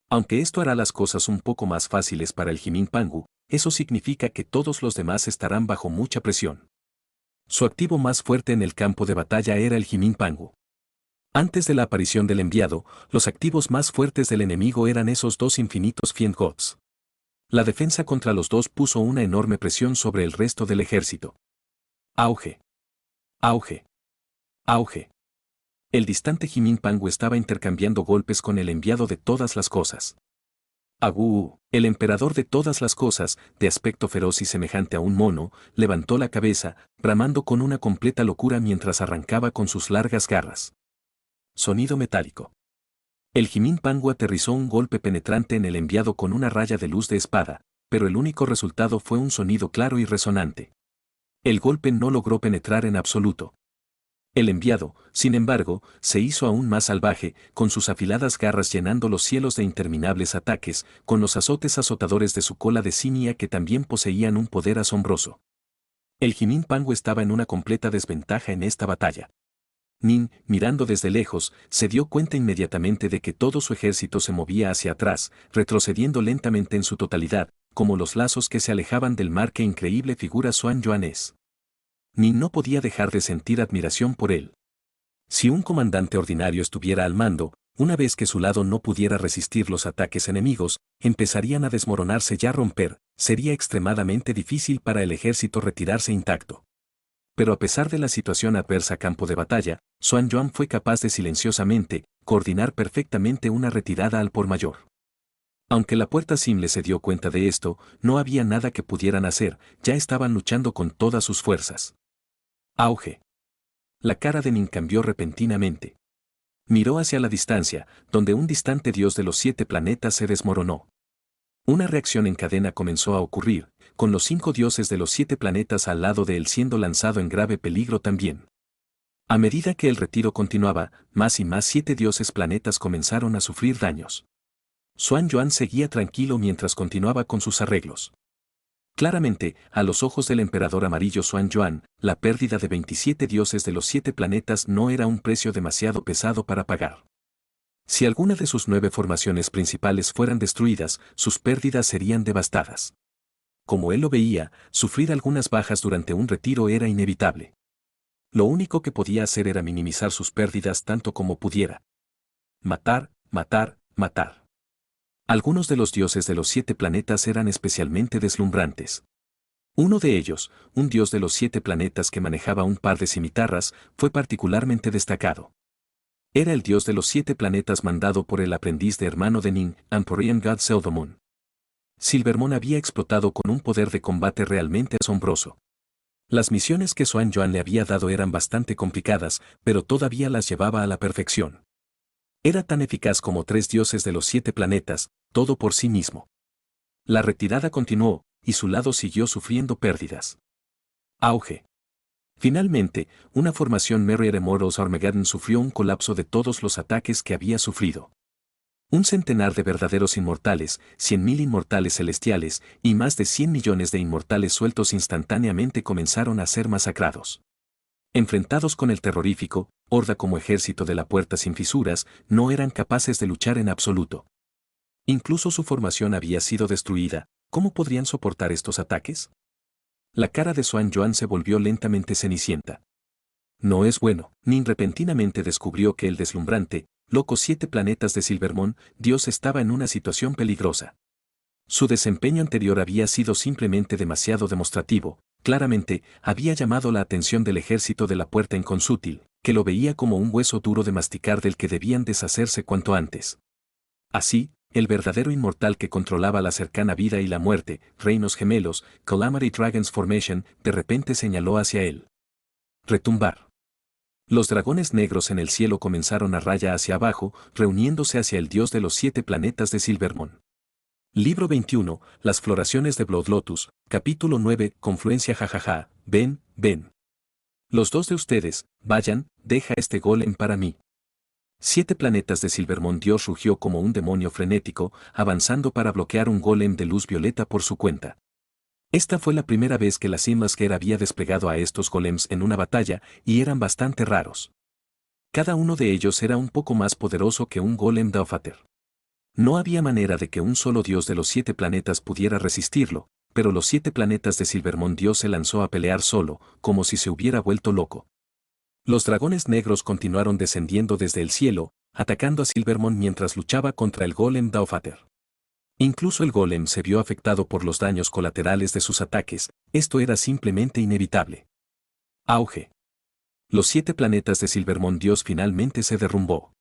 Aunque esto hará las cosas un poco más fáciles para el Jimin Pangu, eso significa que todos los demás estarán bajo mucha presión. Su activo más fuerte en el campo de batalla era el Jimin Pangu. Antes de la aparición del enviado, los activos más fuertes del enemigo eran esos dos infinitos Fiendgods. La defensa contra los dos puso una enorme presión sobre el resto del ejército. Auge. Auge. Auge. El distante Jimin Pangu estaba intercambiando golpes con el enviado de todas las cosas. Agú, el emperador de todas las cosas, de aspecto feroz y semejante a un mono, levantó la cabeza, bramando con una completa locura mientras arrancaba con sus largas garras. Sonido metálico. El Jimin Pangu aterrizó un golpe penetrante en el enviado con una raya de luz de espada, pero el único resultado fue un sonido claro y resonante. El golpe no logró penetrar en absoluto. El enviado, sin embargo, se hizo aún más salvaje, con sus afiladas garras llenando los cielos de interminables ataques, con los azotes azotadores de su cola de simia que también poseían un poder asombroso. El Jimin Pangu estaba en una completa desventaja en esta batalla. Nin, mirando desde lejos, se dio cuenta inmediatamente de que todo su ejército se movía hacia atrás, retrocediendo lentamente en su totalidad, como los lazos que se alejaban del mar que increíble figura Xuan Yuan es. Nin no podía dejar de sentir admiración por él. Si un comandante ordinario estuviera al mando, una vez que su lado no pudiera resistir los ataques enemigos, empezarían a desmoronarse y a romper, sería extremadamente difícil para el ejército retirarse intacto. Pero a pesar de la situación adversa campo de batalla, Xuan Yuan fue capaz de silenciosamente, coordinar perfectamente una retirada al por mayor. Aunque la Puerta Simle se dio cuenta de esto, no había nada que pudieran hacer, ya estaban luchando con todas sus fuerzas. Auge. La cara de Nin cambió repentinamente. Miró hacia la distancia, donde un distante dios de los 7 planetas se desmoronó. Una reacción en cadena comenzó a ocurrir, con los 5 dioses de los 7 planetas al lado de él siendo lanzado en grave peligro también. A medida que el retiro continuaba, más y más 7 dioses planetas comenzaron a sufrir daños. Xuan Yuan seguía tranquilo mientras continuaba con sus arreglos. Claramente, a los ojos del emperador amarillo Xuan Yuan, la pérdida de 27 dioses de los 7 planetas no era un precio demasiado pesado para pagar. Si alguna de sus 9 formaciones principales fueran destruidas, sus pérdidas serían devastadas. Como él lo veía, sufrir algunas bajas durante un retiro era inevitable. Lo único que podía hacer era minimizar sus pérdidas tanto como pudiera. Matar, matar, matar. Algunos de los dioses de los 7 planetas eran especialmente deslumbrantes. Uno de ellos, un dios de los 7 planetas que manejaba un par de cimitarras, fue particularmente destacado. Era el dios de los 7 planetas mandado por el aprendiz de hermano de Nin, Empyrean God Silvermoon. Silvermoon había explotado con un poder de combate realmente asombroso. Las misiones que Xuan Yuan le había dado eran bastante complicadas, pero todavía las llevaba a la perfección. Era tan eficaz como 3 dioses de los 7 planetas, todo por sí mismo. La retirada continuó, y su lado siguió sufriendo pérdidas. Auge. Finalmente, una formación Merrier Immortals Armageddon sufrió un colapso de todos los ataques que había sufrido. Un centenar de verdaderos inmortales, 100.000 inmortales celestiales y más de 100 millones de inmortales sueltos instantáneamente comenzaron a ser masacrados. Enfrentados con el terrorífico, horda como ejército de la puerta sin fisuras, no eran capaces de luchar en absoluto. Incluso su formación había sido destruida, ¿cómo podrían soportar estos ataques? La cara de Xuan Yuan se volvió lentamente cenicienta. No es bueno. Nin repentinamente descubrió que el deslumbrante, loco 7 planetas de Silvermoon, Dios estaba en una situación peligrosa. Su desempeño anterior había sido simplemente demasiado demostrativo, claramente, había llamado la atención del ejército de la puerta inconsútil, que lo veía como un hueso duro de masticar del que debían deshacerse cuanto antes. Así, el verdadero inmortal que controlaba la cercana vida y la muerte, reinos gemelos, Calamity Dragons Formation, de repente señaló hacia él. Retumbar. Los dragones negros en el cielo comenzaron a raya hacia abajo, reuniéndose hacia el dios de los 7 planetas de Silvermoon. Libro 21, Las floraciones de Blood Lotus, capítulo 9, Confluencia jajaja, ven, ven. Los 2 de ustedes, vayan, deja este golem para mí. 7 planetas de Silvermoon Dios rugió como un demonio frenético, avanzando para bloquear un golem de luz violeta por su cuenta. Esta fue la primera vez que la Sinmasker había desplegado a estos golems en una batalla, y eran bastante raros. Cada uno de ellos era un poco más poderoso que un golem Daufater. No había manera de que un solo dios de los 7 planetas pudiera resistirlo, pero los 7 planetas de Silvermoon Dios se lanzó a pelear solo, como si se hubiera vuelto loco. Los dragones negros continuaron descendiendo desde el cielo, atacando a Silvermoon mientras luchaba contra el golem Daufater. Incluso el golem se vio afectado por los daños colaterales de sus ataques, esto era simplemente inevitable. Auge. Los 7 planetas de Silvermoon Dios finalmente se derrumbó.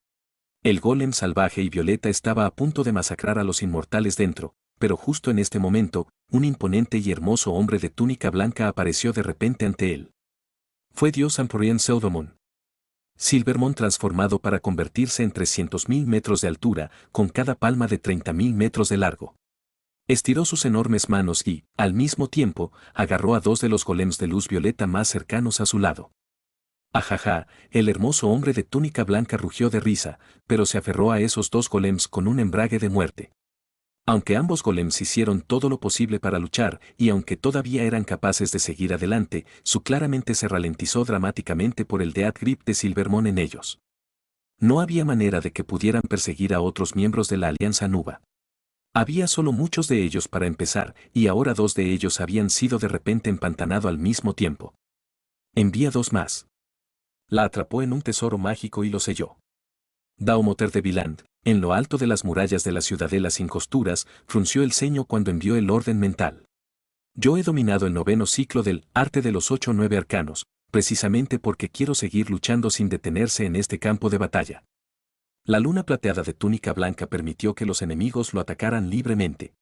El golem salvaje y violeta estaba a punto de masacrar a los inmortales dentro, pero justo en este momento, un imponente y hermoso hombre de túnica blanca apareció de repente ante él. Fue Dios Empyrean Silvermoon. Silvermoon transformado para convertirse en 300.000 metros de altura, con cada palma de 30.000 metros de largo. Estiró sus enormes manos y, al mismo tiempo, agarró a 2 de los golems de luz violeta más cercanos a su lado. Ajaja, el hermoso hombre de túnica blanca rugió de risa, pero se aferró a esos 2 golems con un embrague de muerte. Aunque ambos golems hicieron todo lo posible para luchar, y aunque todavía eran capaces de seguir adelante, su claramente se ralentizó dramáticamente por el Death Grip de Silvermoon en ellos. No había manera de que pudieran perseguir a otros miembros de la Alianza Nuba. Había solo muchos de ellos para empezar, y ahora 2 de ellos habían sido de repente empantanado al mismo tiempo. Envía 2 más. La atrapó en un tesoro mágico y lo selló. Daumoter de Viland, en lo alto de las murallas de la ciudadela sin costuras, frunció el ceño cuando envió el orden mental. Yo he dominado el 9º ciclo del arte de los 8 o 9 arcanos, precisamente porque quiero seguir luchando sin detenerse en este campo de batalla. La luna plateada de túnica blanca permitió que los enemigos lo atacaran libremente.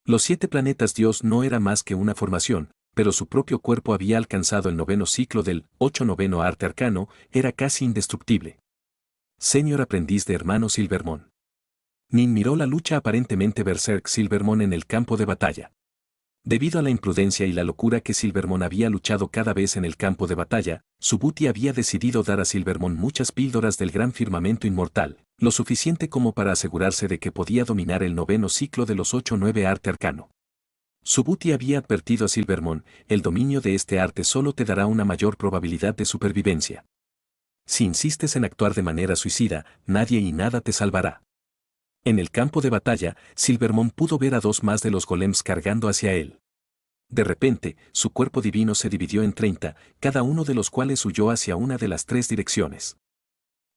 Los 7 planetas Dios no era más que una formación, pero su propio cuerpo había alcanzado el 9º ciclo del 8 noveno arte arcano, era casi indestructible. Señor aprendiz de hermano Silvermon. Nin miró la lucha aparentemente berserk Silvermon en el campo de batalla. Debido a la imprudencia y la locura que Silvermon había luchado cada vez en el campo de batalla, Subuti había decidido dar a Silvermon muchas píldoras del gran firmamento inmortal, lo suficiente como para asegurarse de que podía dominar el 9º ciclo de los 8-9 arte arcano. Subuti había advertido a Silvermon, el dominio de este arte solo te dará una mayor probabilidad de supervivencia. Si insistes en actuar de manera suicida, nadie y nada te salvará. En el campo de batalla, Silvermon pudo ver a 2 más de los golems cargando hacia él. De repente, su cuerpo divino se dividió en 30, cada uno de los cuales huyó hacia una de las 3 direcciones.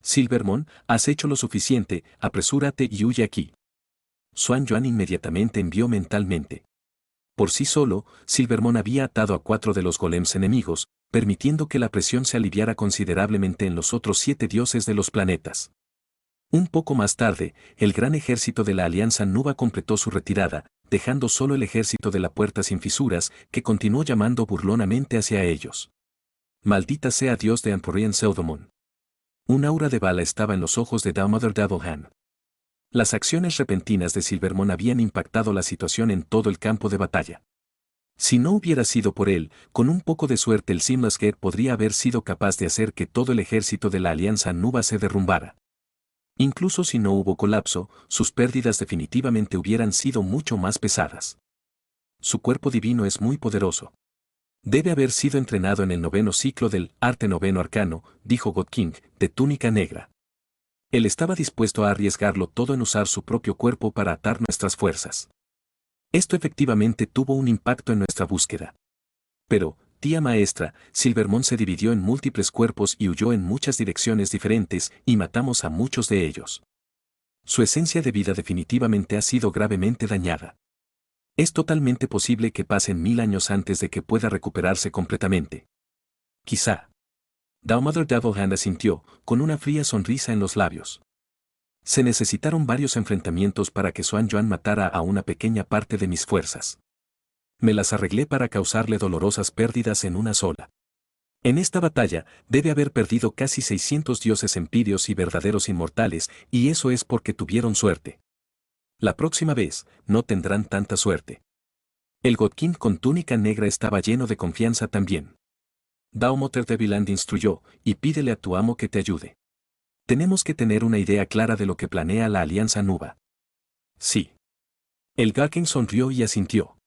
Silvermon, has hecho lo suficiente, apresúrate y huye aquí. Xuan Yuan inmediatamente envió mentalmente. Por sí solo, Silvermon había atado a 4 de los golems enemigos, permitiendo que la presión se aliviara considerablemente en los otros 7 dioses de los planetas. Un poco más tarde, el gran ejército de la Alianza Nuba completó su retirada, dejando solo el ejército de la Puerta sin Fisuras, que continuó llamando burlonamente hacia ellos. Maldita sea Dios de Emporian Pseudomon. Un aura de bala estaba en los ojos de Daumother Davelhan. Las acciones repentinas de Silvermon habían impactado la situación en todo el campo de batalla. Si no hubiera sido por él, con un poco de suerte el Seamless Gate podría haber sido capaz de hacer que todo el ejército de la Alianza Nuba se derrumbara. Incluso si no hubo colapso, sus pérdidas definitivamente hubieran sido mucho más pesadas. Su cuerpo divino es muy poderoso. Debe haber sido entrenado en el 9º ciclo del arte 9º arcano, dijo God King, de túnica negra. Él estaba dispuesto a arriesgarlo todo en usar su propio cuerpo para atar nuestras fuerzas. Esto efectivamente tuvo un impacto en nuestra búsqueda. Pero, tía maestra, Silvermon se dividió en múltiples cuerpos y huyó en muchas direcciones diferentes, y matamos a muchos de ellos. Su esencia de vida definitivamente ha sido gravemente dañada. Es totalmente posible que pasen 1000 años antes de que pueda recuperarse completamente. Quizá. Daumother Davelhan asintió, con una fría sonrisa en los labios. Se necesitaron varios enfrentamientos para que Xuan Yuan matara a una pequeña parte de mis fuerzas. Me las arreglé para causarle dolorosas pérdidas en una sola. En esta batalla, debe haber perdido casi 600 dioses empíreos y verdaderos inmortales, y eso es porque tuvieron suerte. La próxima vez, no tendrán tanta suerte. El Godkin con túnica negra estaba lleno de confianza también. Daumother Davelhan instruyó, y pídele a tu amo que te ayude. Tenemos que tener una idea clara de lo que planea la Alianza Nuba. Sí. El Gaken sonrió y asintió.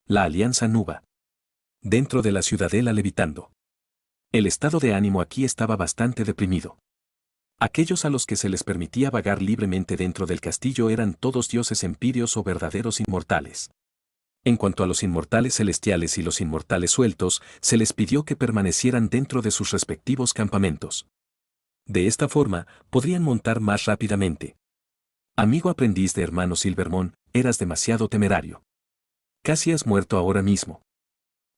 La Alianza Nuba. Dentro de la ciudadela levitando. El estado de ánimo aquí estaba bastante deprimido. Aquellos a los que se les permitía vagar libremente dentro del castillo eran todos dioses empíreos o verdaderos inmortales. En cuanto a los inmortales celestiales y los inmortales sueltos, se les pidió que permanecieran dentro de sus respectivos campamentos. De esta forma, podrían montar más rápidamente. Amigo aprendiz de hermano Silvermon, eras demasiado temerario. Casi has muerto ahora mismo.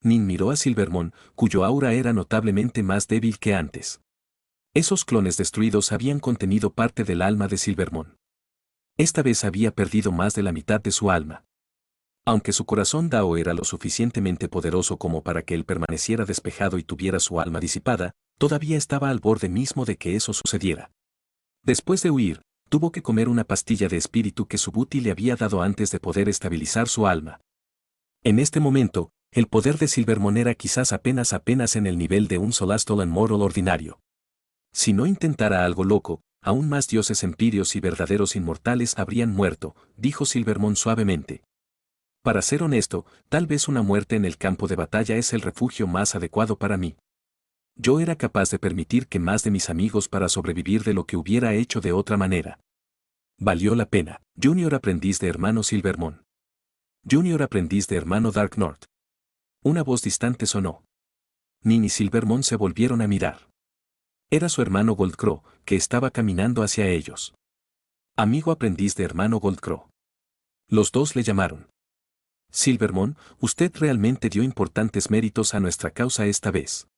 Nin miró a Silvermon, cuyo aura era notablemente más débil que antes. Esos clones destruidos habían contenido parte del alma de Silvermon. Esta vez había perdido más de la mitad de su alma. Aunque su corazón Dao era lo suficientemente poderoso como para que él permaneciera despejado y tuviera su alma disipada, todavía estaba al borde mismo de que eso sucediera. Después de huir, tuvo que comer una pastilla de espíritu que Subuti le había dado antes de poder estabilizar su alma. En este momento, el poder de Silvermon era quizás apenas en el nivel de un Solastal Mortal ordinario. Si no intentara algo loco, aún más dioses empíreos y verdaderos inmortales habrían muerto, dijo Silvermon suavemente. Para ser honesto, tal vez una muerte en el campo de batalla es el refugio más adecuado para mí. Yo era capaz de permitir que más de mis amigos para sobrevivir de lo que hubiera hecho de otra manera. Valió la pena. Junior aprendiz de hermano Silvermon. Junior aprendiz de hermano Dark North. Una voz distante sonó. Nin y Silvermon se volvieron a mirar. Era su hermano Goldcrow, que estaba caminando hacia ellos. Amigo aprendiz de hermano Goldcrow. Los dos le llamaron. Silvermon, usted realmente dio importantes méritos a nuestra causa esta vez.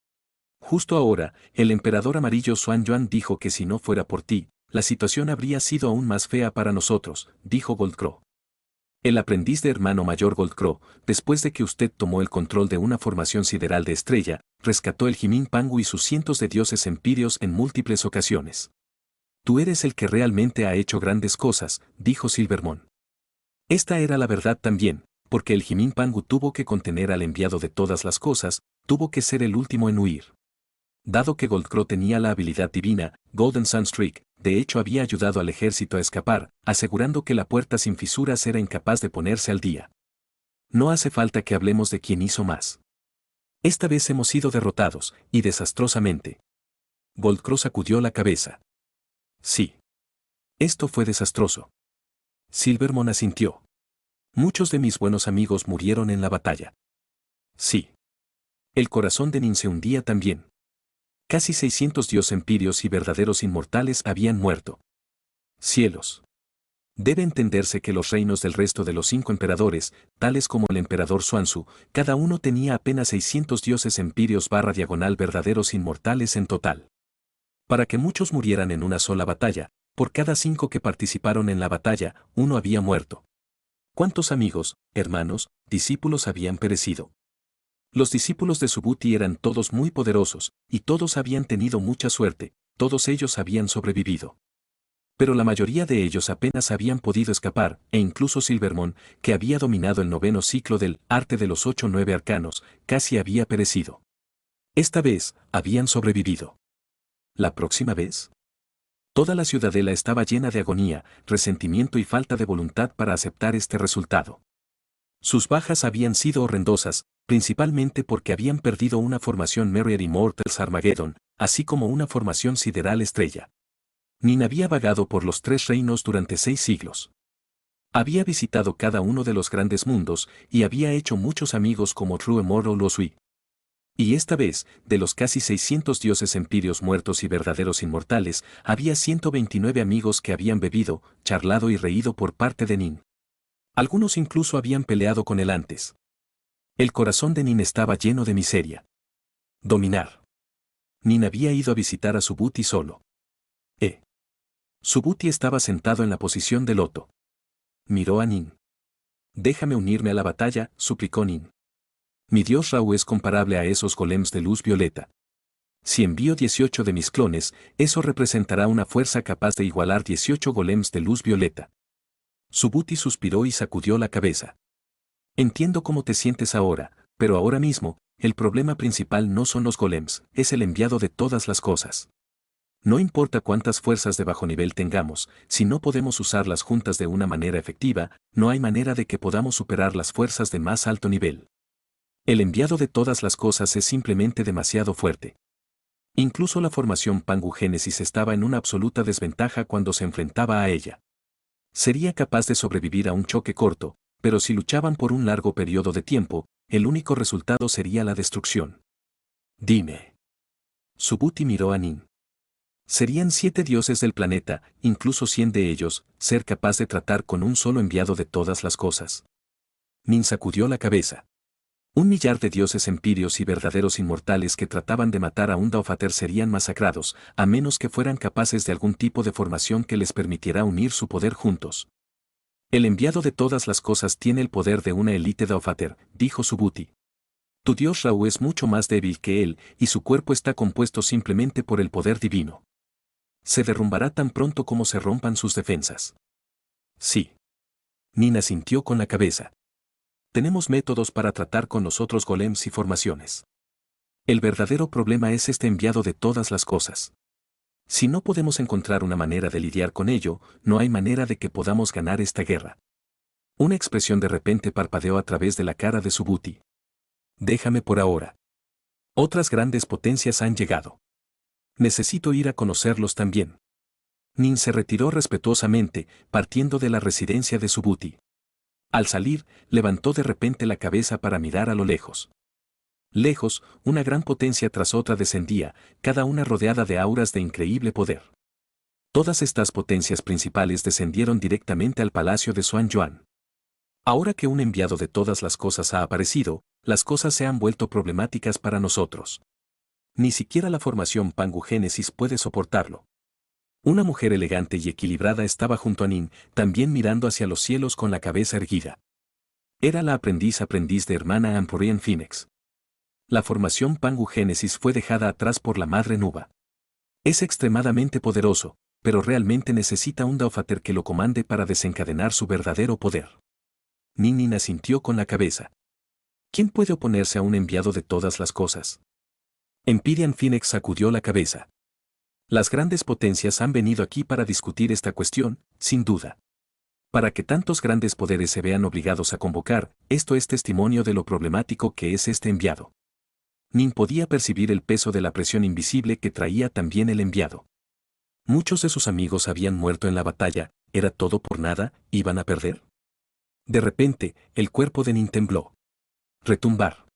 Justo ahora, el emperador amarillo Xuan Yuan dijo que si no fuera por ti, la situación habría sido aún más fea para nosotros, dijo Goldcrow. El aprendiz de hermano mayor Goldcrow, después de que usted tomó el control de una formación sideral de estrella, rescató el Jimin Pangu y sus cientos de dioses empíreos en múltiples ocasiones. Tú eres el que realmente ha hecho grandes cosas, dijo Silvermon. Esta era la verdad también, porque el Jimin Pangu tuvo que contener al enviado de todas las cosas, tuvo que ser el último en huir. Dado que Goldcrow tenía la habilidad divina, Golden Sunstreak, de hecho había ayudado al ejército a escapar, asegurando que la puerta sin fisuras era incapaz de ponerse al día. No hace falta que hablemos de quién hizo más. Esta vez hemos sido derrotados, y desastrosamente. Goldcrow sacudió la cabeza. Sí. Esto fue desastroso. Silvermon asintió. Muchos de mis buenos amigos murieron en la batalla. Sí. El corazón de Nin se hundía también. Casi 600 dioses empíreos y verdaderos inmortales habían muerto. Cielos. Debe entenderse que los reinos del resto de los 5 emperadores, tales como el emperador Xuanzú, cada uno tenía apenas 600 dioses empíreos /diagonal verdaderos inmortales en total. Para que muchos murieran en una sola batalla, por cada 5 que participaron en la batalla, uno había muerto. ¿Cuántos amigos, hermanos, discípulos habían perecido? Los discípulos de Subhuti eran todos muy poderosos, y todos habían tenido mucha suerte, todos ellos habían sobrevivido. Pero la mayoría de ellos apenas habían podido escapar, e incluso Silvermon, que había dominado el 9º ciclo del arte de los 8 o 9 arcanos, casi había perecido. Esta vez, habían sobrevivido. ¿La próxima vez? Toda la ciudadela estaba llena de agonía, resentimiento y falta de voluntad para aceptar este resultado. Sus bajas habían sido horrendosas, principalmente porque habían perdido una formación Merrier Immortals Armageddon, así como una formación sideral estrella. Nin había vagado por los 3 reinos durante 6 siglos. Había visitado cada uno de los grandes mundos y había hecho muchos amigos como True Immortal Losui. Y esta vez, de los casi 600 dioses empíreos muertos y verdaderos inmortales, había 129 amigos que habían bebido, charlado y reído por parte de Nin. Algunos incluso habían peleado con él antes. El corazón de Nin estaba lleno de miseria. Dominar. Nin había ido a visitar a Subhuti solo. Subhuti estaba sentado en la posición de loto. Miró a Nin. Déjame unirme a la batalla, suplicó Nin. Mi dios Raúl es comparable a esos golems de luz violeta. Si envío 18 de mis clones, eso representará una fuerza capaz de igualar 18 golems de luz violeta. Subhuti suspiró y sacudió la cabeza. Entiendo cómo te sientes ahora, pero ahora mismo, el problema principal no son los golems, es el enviado de todas las cosas. No importa cuántas fuerzas de bajo nivel tengamos, si no podemos usarlas juntas de una manera efectiva, no hay manera de que podamos superar las fuerzas de más alto nivel. El enviado de todas las cosas es simplemente demasiado fuerte. Incluso la formación Pangu Génesis estaba en una absoluta desventaja cuando se enfrentaba a ella. Sería capaz de sobrevivir a un choque corto, pero si luchaban por un largo periodo de tiempo, el único resultado sería la destrucción. Dime. Subhuti miró a Nin. Serían 7 dioses del planeta, incluso 100 de ellos, ser capaz de tratar con un solo enviado de todas las cosas. Nin sacudió la cabeza. 1 millar de dioses empíreos y verdaderos inmortales que trataban de matar a un Daofater serían masacrados, a menos que fueran capaces de algún tipo de formación que les permitiera unir su poder juntos. El enviado de todas las cosas tiene el poder de una élite Daofater, dijo Subhuti. Tu dios Raúl es mucho más débil que él, y su cuerpo está compuesto simplemente por el poder divino. Se derrumbará tan pronto como se rompan sus defensas. Sí. Nin asintió con la cabeza. Tenemos métodos para tratar con los otros golems y formaciones. El verdadero problema es este enviado de todas las cosas. Si no podemos encontrar una manera de lidiar con ello, no hay manera de que podamos ganar esta guerra. Una expresión de repente parpadeó a través de la cara de Subhuti. Déjame por ahora. Otras grandes potencias han llegado. Necesito ir a conocerlos también. Nin se retiró respetuosamente, partiendo de la residencia de Subhuti. Al salir, levantó de repente la cabeza para mirar a lo lejos. Lejos, una gran potencia tras otra descendía, cada una rodeada de auras de increíble poder. Todas estas potencias principales descendieron directamente al palacio de Xuan Yuan. Ahora que un enviado de todas las cosas ha aparecido, las cosas se han vuelto problemáticas para nosotros. Ni siquiera la formación Pangu Génesis puede soportarlo. Una mujer elegante y equilibrada estaba junto a Nin, también mirando hacia los cielos con la cabeza erguida. Era la aprendiz de hermana Empyrean Phoenix. La formación Pangu Génesis fue dejada atrás por la madre Nuba. Es extremadamente poderoso, pero realmente necesita un Daofater que lo comande para desencadenar su verdadero poder. Nin asintió con la cabeza. ¿Quién puede oponerse a un enviado de todas las cosas? Empyrean Phoenix sacudió la cabeza. Las grandes potencias han venido aquí para discutir esta cuestión, sin duda. Para que tantos grandes poderes se vean obligados a convocar, esto es testimonio de lo problemático que es este enviado. Nin podía percibir el peso de la presión invisible que traía también el enviado. Muchos de sus amigos habían muerto en la batalla, ¿era todo por nada? ¿Iban a perder? De repente, el cuerpo de Nin tembló. Retumbar.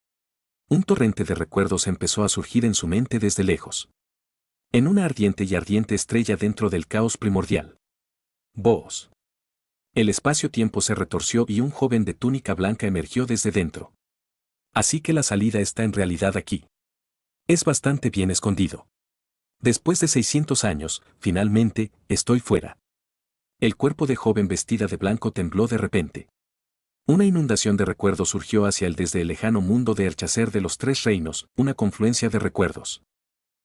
Un torrente de recuerdos empezó a surgir en su mente desde lejos. En una ardiente y ardiente estrella dentro del caos primordial. Voz. El espacio-tiempo se retorció y un joven de túnica blanca emergió desde dentro. Así que la salida está en realidad aquí. Es bastante bien escondido. Después de 600 años, finalmente, estoy fuera. El cuerpo de joven vestida de blanco tembló de repente. Una inundación de recuerdos surgió hacia él desde el lejano mundo de Erchaser de los Tres Reinos, una confluencia de recuerdos.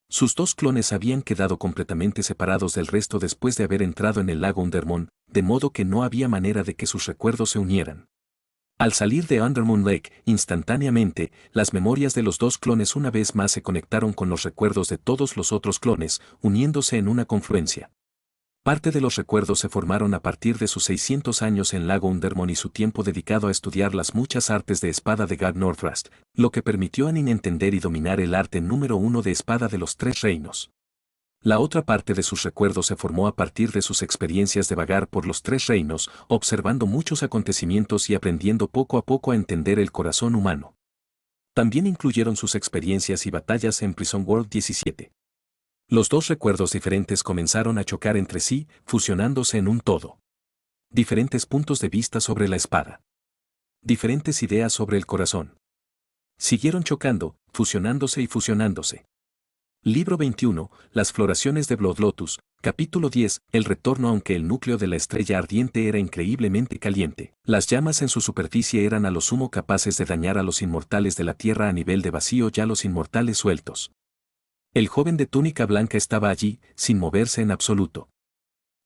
Sus dos clones habían quedado completamente separados del resto después de haber entrado en el lago Undermoon, de modo que no había manera de que sus recuerdos se unieran. Al salir de Undermoon Lake, instantáneamente, las memorias de los dos clones una vez más se conectaron con los recuerdos de todos los otros clones, uniéndose en una confluencia. Parte de los recuerdos se formaron a partir de sus 600 años en Lago Undermoon y su tiempo dedicado a estudiar las muchas artes de espada de Gag Northrust, lo que permitió a Nin entender y dominar el arte número 1 de espada de los Tres Reinos. La otra parte de sus recuerdos se formó a partir de sus experiencias de vagar por los Tres Reinos, observando muchos acontecimientos y aprendiendo poco a poco a entender el corazón humano. También incluyeron sus experiencias y batallas en Prison World 17. Los dos recuerdos diferentes comenzaron a chocar entre sí, fusionándose en un todo. Diferentes puntos de vista sobre la espada. Diferentes ideas sobre el corazón. Siguieron chocando, fusionándose y fusionándose. Libro 21, Las floraciones de Blood Lotus, capítulo 10, El retorno. Aunque el núcleo de la estrella ardiente era increíblemente caliente, las llamas en su superficie eran a lo sumo capaces de dañar a los inmortales de la tierra a nivel de vacío, ya los inmortales sueltos. El joven de túnica blanca estaba allí, sin moverse en absoluto.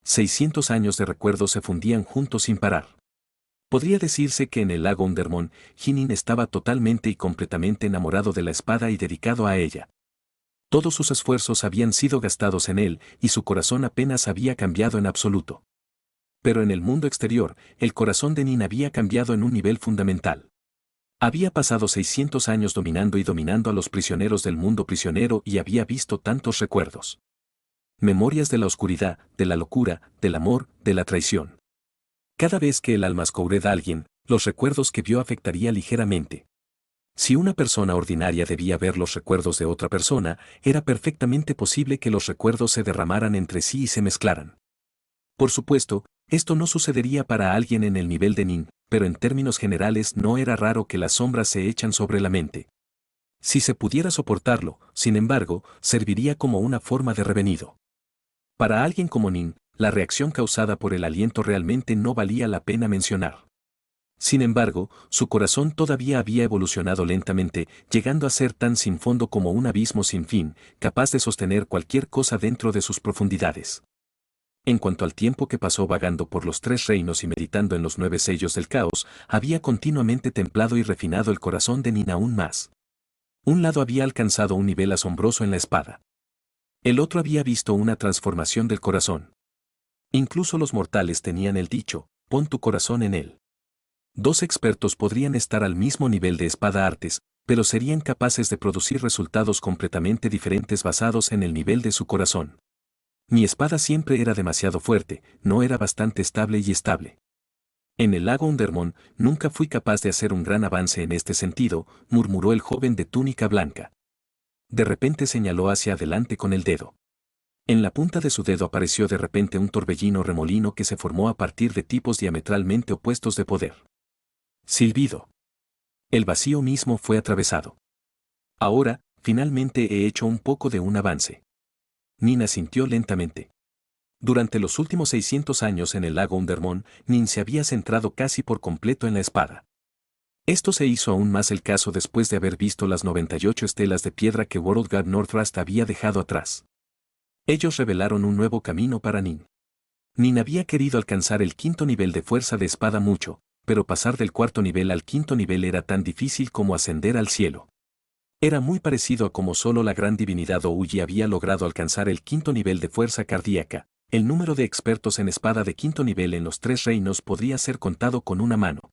600 años de recuerdos se fundían juntos sin parar. Podría decirse que en el lago Undermoon, Nin estaba totalmente y completamente enamorado de la espada y dedicado a ella. Todos sus esfuerzos habían sido gastados en él, y su corazón apenas había cambiado en absoluto. Pero en el mundo exterior, el corazón de Nin había cambiado en un nivel fundamental. Había pasado 600 años dominando y dominando a los prisioneros del mundo prisionero y había visto tantos recuerdos. Memorias de la oscuridad, de la locura, del amor, de la traición. Cada vez que el alma escoured a alguien, los recuerdos que vio afectaría ligeramente. Si una persona ordinaria debía ver los recuerdos de otra persona, era perfectamente posible que los recuerdos se derramaran entre sí y se mezclaran. Por supuesto, esto no sucedería para alguien en el nivel de Nin, pero en términos generales no era raro que las sombras se echan sobre la mente. Si se pudiera soportarlo, sin embargo, serviría como una forma de revenido. Para alguien como Nin, la reacción causada por el aliento realmente no valía la pena mencionar. Sin embargo, su corazón todavía había evolucionado lentamente, llegando a ser tan sin fondo como un abismo sin fin, capaz de sostener cualquier cosa dentro de sus profundidades. En cuanto al tiempo que pasó vagando por los Tres Reinos y meditando en los 9 sellos del caos, había continuamente templado y refinado el corazón de Nin aún más. Un lado había alcanzado un nivel asombroso en la espada. El otro había visto una transformación del corazón. Incluso los mortales tenían el dicho, pon tu corazón en él. Dos expertos podrían estar al mismo nivel de espada artes, pero serían capaces de producir resultados completamente diferentes basados en el nivel de su corazón. Mi espada siempre era demasiado fuerte, no era bastante estable y estable. En el lago Undermoon nunca fui capaz de hacer un gran avance en este sentido, murmuró el joven de túnica blanca. De repente señaló hacia adelante con el dedo. En la punta de su dedo apareció de repente un torbellino remolino que se formó a partir de tipos diametralmente opuestos de poder. Silbido. El vacío mismo fue atravesado. Ahora, finalmente he hecho un poco de un avance. Nin asintió lentamente. Durante los últimos 600 años en el lago Undermon, Nin se había centrado casi por completo en la espada. Esto se hizo aún más el caso después de haber visto las 98 estelas de piedra que Worldgard Northrust había dejado atrás. Ellos revelaron un nuevo camino para Nin. Nin había querido alcanzar el quinto nivel de fuerza de espada mucho, pero pasar del cuarto nivel al quinto nivel era tan difícil como ascender al cielo. Era muy parecido a como solo la gran divinidad Ouyi había logrado alcanzar el quinto nivel de fuerza cardíaca. El número de expertos en espada de quinto nivel en los tres reinos podría ser contado con una mano.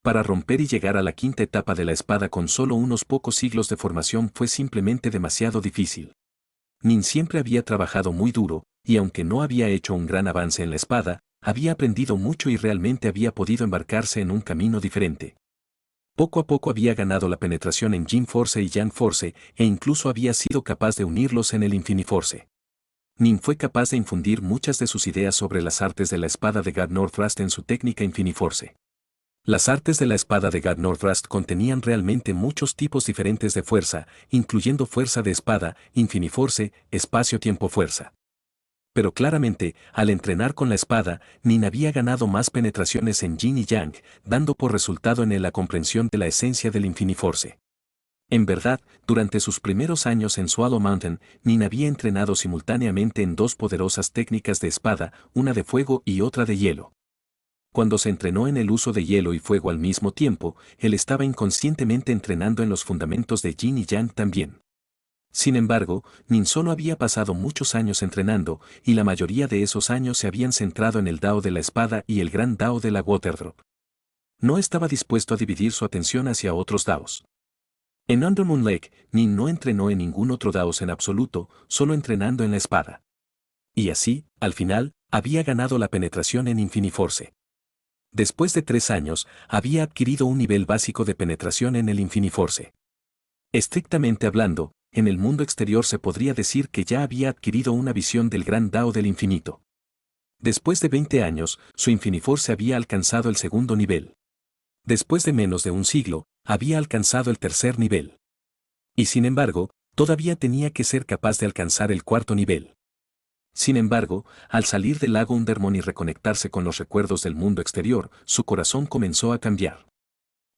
Para romper y llegar a la quinta etapa de la espada con solo unos pocos siglos de formación fue simplemente demasiado difícil. Nin siempre había trabajado muy duro, y aunque no había hecho un gran avance en la espada, había aprendido mucho y realmente había podido embarcarse en un camino diferente. Poco a poco había ganado la penetración en Jin Force y Yang Force, e incluso había sido capaz de unirlos en el Infiniforce. Nin fue capaz de infundir muchas de sus ideas sobre las artes de la espada de Gard Northrust en su técnica Infiniforce. Las artes de la espada de Gard Northrust contenían realmente muchos tipos diferentes de fuerza, incluyendo fuerza de espada, Infiniforce, espacio-tiempo-fuerza. Pero claramente, al entrenar con la espada, Nin había ganado más penetraciones en Yin y Yang, dando por resultado en él la comprensión de la esencia del Infiniforce. En verdad, durante sus primeros años en Swallow Mountain, Nin había entrenado simultáneamente en dos poderosas técnicas de espada, una de fuego y otra de hielo. Cuando se entrenó en el uso de hielo y fuego al mismo tiempo, él estaba inconscientemente entrenando en los fundamentos de Yin y Yang también. Sin embargo, Nin solo había pasado muchos años entrenando, y la mayoría de esos años se habían centrado en el Dao de la espada y el gran Dao de la Waterdrop. No estaba dispuesto a dividir su atención hacia otros Daos. En Undermoon Lake, Nin no entrenó en ningún otro Daos en absoluto, solo entrenando en la espada. Y así, al final, había ganado la penetración en Infiniforce. Después de 3 años, había adquirido un nivel básico de penetración en el Infiniforce. Estrictamente hablando, en el mundo exterior se podría decir que ya había adquirido una visión del gran Dao del infinito. Después de 20 años, su Infiniforce había alcanzado el segundo nivel. Después de menos de un siglo, había alcanzado el tercer nivel. Y sin embargo, todavía tenía que ser capaz de alcanzar el cuarto nivel. Sin embargo, al salir del lago Undermon y reconectarse con los recuerdos del mundo exterior, su corazón comenzó a cambiar.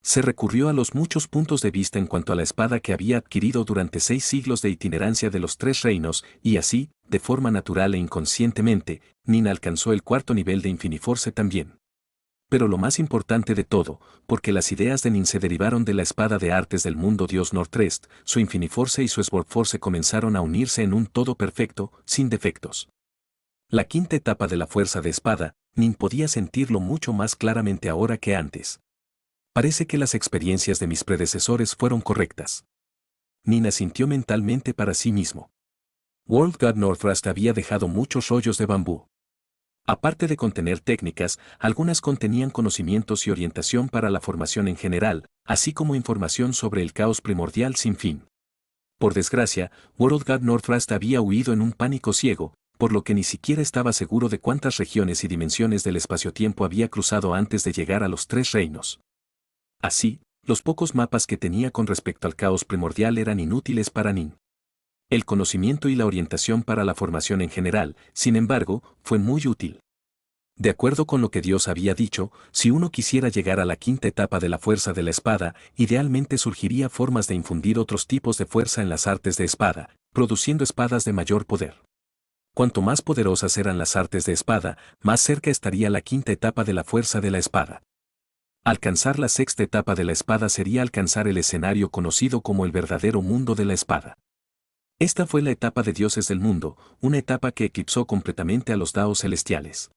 Se recurrió a los muchos puntos de vista en cuanto a la espada que había adquirido durante 6 siglos de itinerancia de los tres reinos, y así, de forma natural e inconscientemente, Nin alcanzó el cuarto nivel de Infiniforce también. Pero lo más importante de todo, porque las ideas de Nin se derivaron de la espada de artes del mundo dios Northrest, su Infiniforce y su Swordforce comenzaron a unirse en un todo perfecto, sin defectos. La quinta etapa de la fuerza de espada, Nin podía sentirlo mucho más claramente ahora que antes. Parece que las experiencias de mis predecesores fueron correctas. Nin asintió mentalmente para sí mismo. Worldgard Northrust había dejado muchos rollos de bambú. Aparte de contener técnicas, algunas contenían conocimientos y orientación para la formación en general, así como información sobre el caos primordial sin fin. Por desgracia, Worldgard Northrust había huido en un pánico ciego, por lo que ni siquiera estaba seguro de cuántas regiones y dimensiones del espaciotiempo había cruzado antes de llegar a los tres reinos. Así, los pocos mapas que tenía con respecto al caos primordial eran inútiles para Nin. El conocimiento y la orientación para la formación en general, sin embargo, fue muy útil. De acuerdo con lo que Dios había dicho, si uno quisiera llegar a la quinta etapa de la fuerza de la espada, idealmente surgiría formas de infundir otros tipos de fuerza en las artes de espada, produciendo espadas de mayor poder. Cuanto más poderosas eran las artes de espada, más cerca estaría la quinta etapa de la fuerza de la espada. Alcanzar la sexta etapa de la espada sería alcanzar el escenario conocido como el verdadero mundo de la espada. Esta fue la etapa de dioses del mundo, una etapa que eclipsó completamente a los daos celestiales.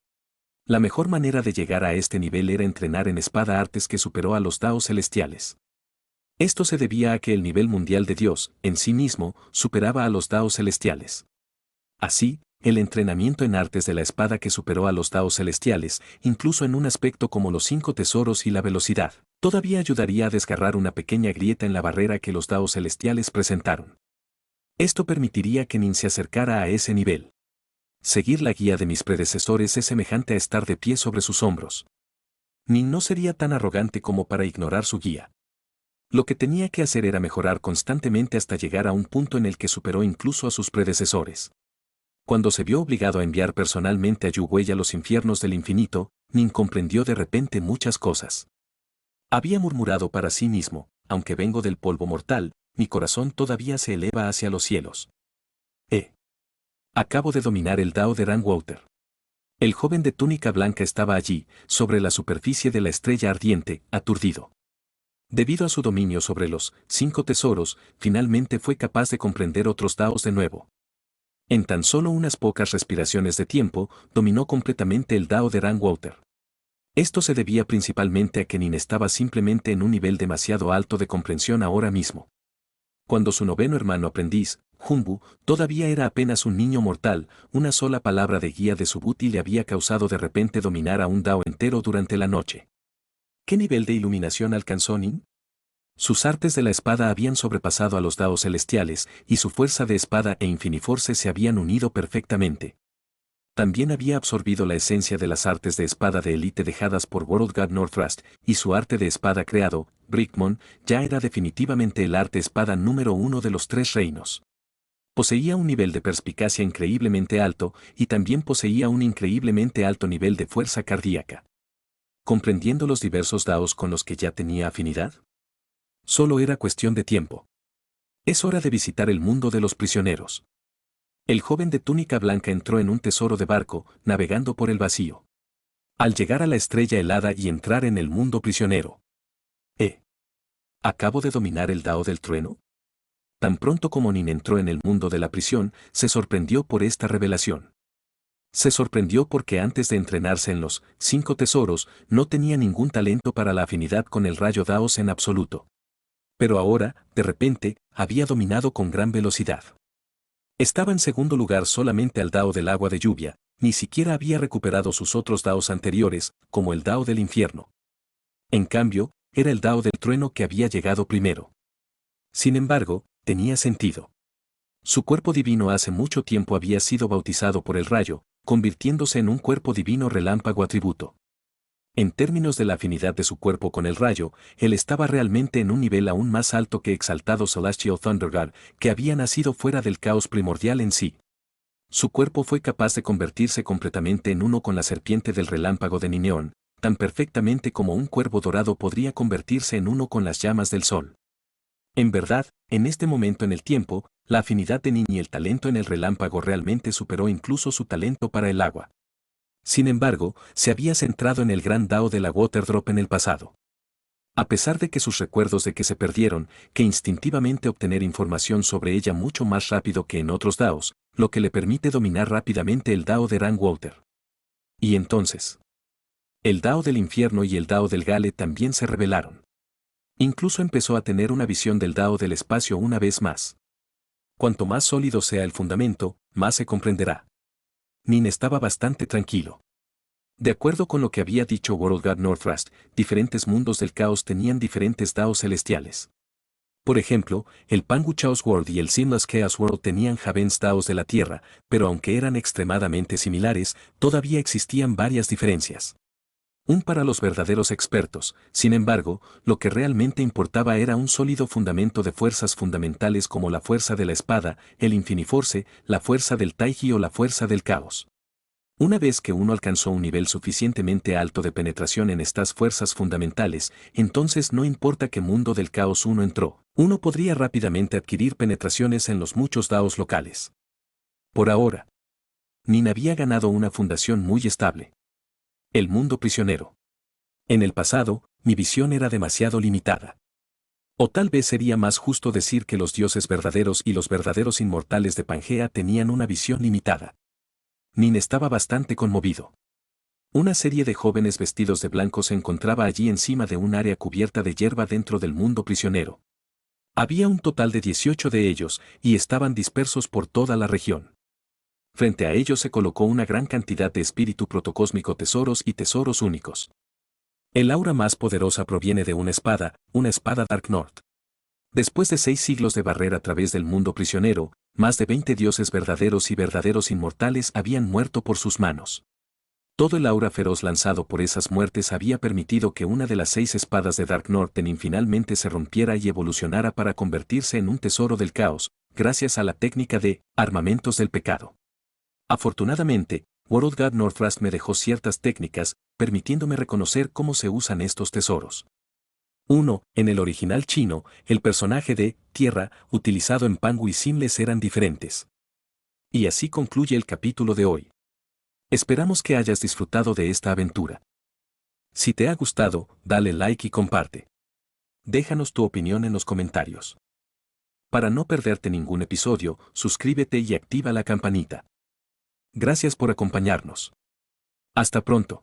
La mejor manera de llegar a este nivel era entrenar en espada artes que superó a los daos celestiales. Esto se debía a que el nivel mundial de Dios, en sí mismo, superaba a los daos celestiales. Así, el entrenamiento en artes de la espada que superó a los daos celestiales, incluso en un aspecto como los 5 tesoros y la velocidad, todavía ayudaría a desgarrar una pequeña grieta en la barrera que los daos celestiales presentaron. Esto permitiría que Nin se acercara a ese nivel. Seguir la guía de mis predecesores es semejante a estar de pie sobre sus hombros. Nin no sería tan arrogante como para ignorar su guía. Lo que tenía que hacer era mejorar constantemente hasta llegar a un punto en el que superó incluso a sus predecesores. Cuando se vio obligado a enviar personalmente a Yu Wei a los infiernos del infinito, Nin comprendió de repente muchas cosas. Había murmurado para sí mismo, aunque vengo del polvo mortal, mi corazón todavía se eleva hacia los cielos. Acabo de dominar el Dao de Rangwater. El joven de túnica blanca estaba allí, sobre la superficie de la estrella ardiente, aturdido. Debido a su dominio sobre los 5 tesoros, finalmente fue capaz de comprender otros Daos de nuevo. En tan solo unas pocas respiraciones de tiempo, dominó completamente el Dao de Rangwater. Esto se debía principalmente a que Nin estaba simplemente en un nivel demasiado alto de comprensión ahora mismo. Cuando su noveno hermano aprendiz, Junbu, todavía era apenas un niño mortal, una sola palabra de guía de Subuti le había causado de repente dominar a un Dao entero durante la noche. ¿Qué nivel de iluminación alcanzó Nin? Sus artes de la espada habían sobrepasado a los Daos celestiales, y su fuerza de espada e Infiniforce se habían unido perfectamente. También había absorbido la esencia de las artes de espada de élite dejadas por World God Northrust, y su arte de espada creado, Brickmon, ya era definitivamente el arte espada número 1 de los 3 reinos. Poseía un nivel de perspicacia increíblemente alto, y también poseía un increíblemente alto nivel de fuerza cardíaca. ¿Comprendiendo los diversos Daos con los que ya tenía afinidad? Solo era cuestión de tiempo. Es hora de visitar el mundo de los prisioneros. El joven de túnica blanca entró en un tesoro de barco, navegando por el vacío. Al llegar a la estrella helada y entrar en el mundo prisionero. ¿Acabo de dominar el Dao del trueno? Tan pronto como Nin entró en el mundo de la prisión, se sorprendió por esta revelación. Se sorprendió porque antes de entrenarse en los 5 tesoros, no tenía ningún talento para la afinidad con el rayo Daos en absoluto. Pero ahora, de repente, había dominado con gran velocidad. Estaba en segundo lugar solamente al Dao del agua de lluvia, ni siquiera había recuperado sus otros Daos anteriores, como el Dao del infierno. En cambio, era el Dao del trueno que había llegado primero. Sin embargo, tenía sentido. Su cuerpo divino hace mucho tiempo había sido bautizado por el rayo, convirtiéndose en un cuerpo divino relámpago atributo. En términos de la afinidad de su cuerpo con el rayo, él estaba realmente en un nivel aún más alto que exaltado Celestial Thunderguard, que había nacido fuera del caos primordial en sí. Su cuerpo fue capaz de convertirse completamente en uno con la serpiente del relámpago de Nineón, tan perfectamente como un cuervo dorado podría convertirse en uno con las llamas del sol. En verdad, en este momento en el tiempo, la afinidad de Nin y el talento en el relámpago realmente superó incluso su talento para el agua. Sin embargo, se había centrado en el gran Dao de la Waterdrop en el pasado. A pesar de que sus recuerdos de que se perdieron, que instintivamente obtener información sobre ella mucho más rápido que en otros Daos, lo que le permite dominar rápidamente el Dao de Rangwater. Y entonces, el Dao del infierno y el Dao del Gale también se rebelaron. Incluso empezó a tener una visión del Dao del espacio una vez más. Cuanto más sólido sea el fundamento, más se comprenderá. Nin estaba bastante tranquilo. De acuerdo con lo que había dicho World God Northrust, diferentes mundos del caos tenían diferentes Daos celestiales. Por ejemplo, el Pangu Chaos World y el Seamless Chaos World tenían Havens Daos de la Tierra, pero aunque eran extremadamente similares, todavía existían varias diferencias. Para los verdaderos expertos, sin embargo, lo que realmente importaba era un sólido fundamento de fuerzas fundamentales como la fuerza de la espada, el Infiniforce, la fuerza del Taiji o la fuerza del caos. Una vez que uno alcanzó un nivel suficientemente alto de penetración en estas fuerzas fundamentales, entonces no importa qué mundo del caos uno entró, uno podría rápidamente adquirir penetraciones en los muchos Daos locales. Por ahora, Nin había ganado una fundación muy estable. El mundo prisionero. En el pasado, mi visión era demasiado limitada. O tal vez sería más justo decir que los dioses verdaderos y los verdaderos inmortales de Pangea tenían una visión limitada. Nin estaba bastante conmovido. Una serie de jóvenes vestidos de blanco se encontraba allí encima de un área cubierta de hierba dentro del mundo prisionero. Había un total de 18 de ellos, y estaban dispersos por toda la región. Frente a ellos se colocó una gran cantidad de espíritu protocósmico tesoros y tesoros únicos. El aura más poderosa proviene de una espada Dark North. Después de 6 siglos de barrer a través del mundo prisionero, más de 20 dioses verdaderos y verdaderos inmortales habían muerto por sus manos. Todo el aura feroz lanzado por esas muertes había permitido que una de las 6 espadas de Dark North finalmente se rompiera y evolucionara para convertirse en un tesoro del caos, gracias a la técnica de armamentos del pecado. Afortunadamente, WorldGuard Northrust me dejó ciertas técnicas, permitiéndome reconocer cómo se usan estos tesoros. 1. En el original chino, el personaje de Tierra, utilizado en Pangu y Seamless eran diferentes. Y así concluye el capítulo de hoy. Esperamos que hayas disfrutado de esta aventura. Si te ha gustado, dale like y comparte. Déjanos tu opinión en los comentarios. Para no perderte ningún episodio, suscríbete y activa la campanita. Gracias por acompañarnos. Hasta pronto.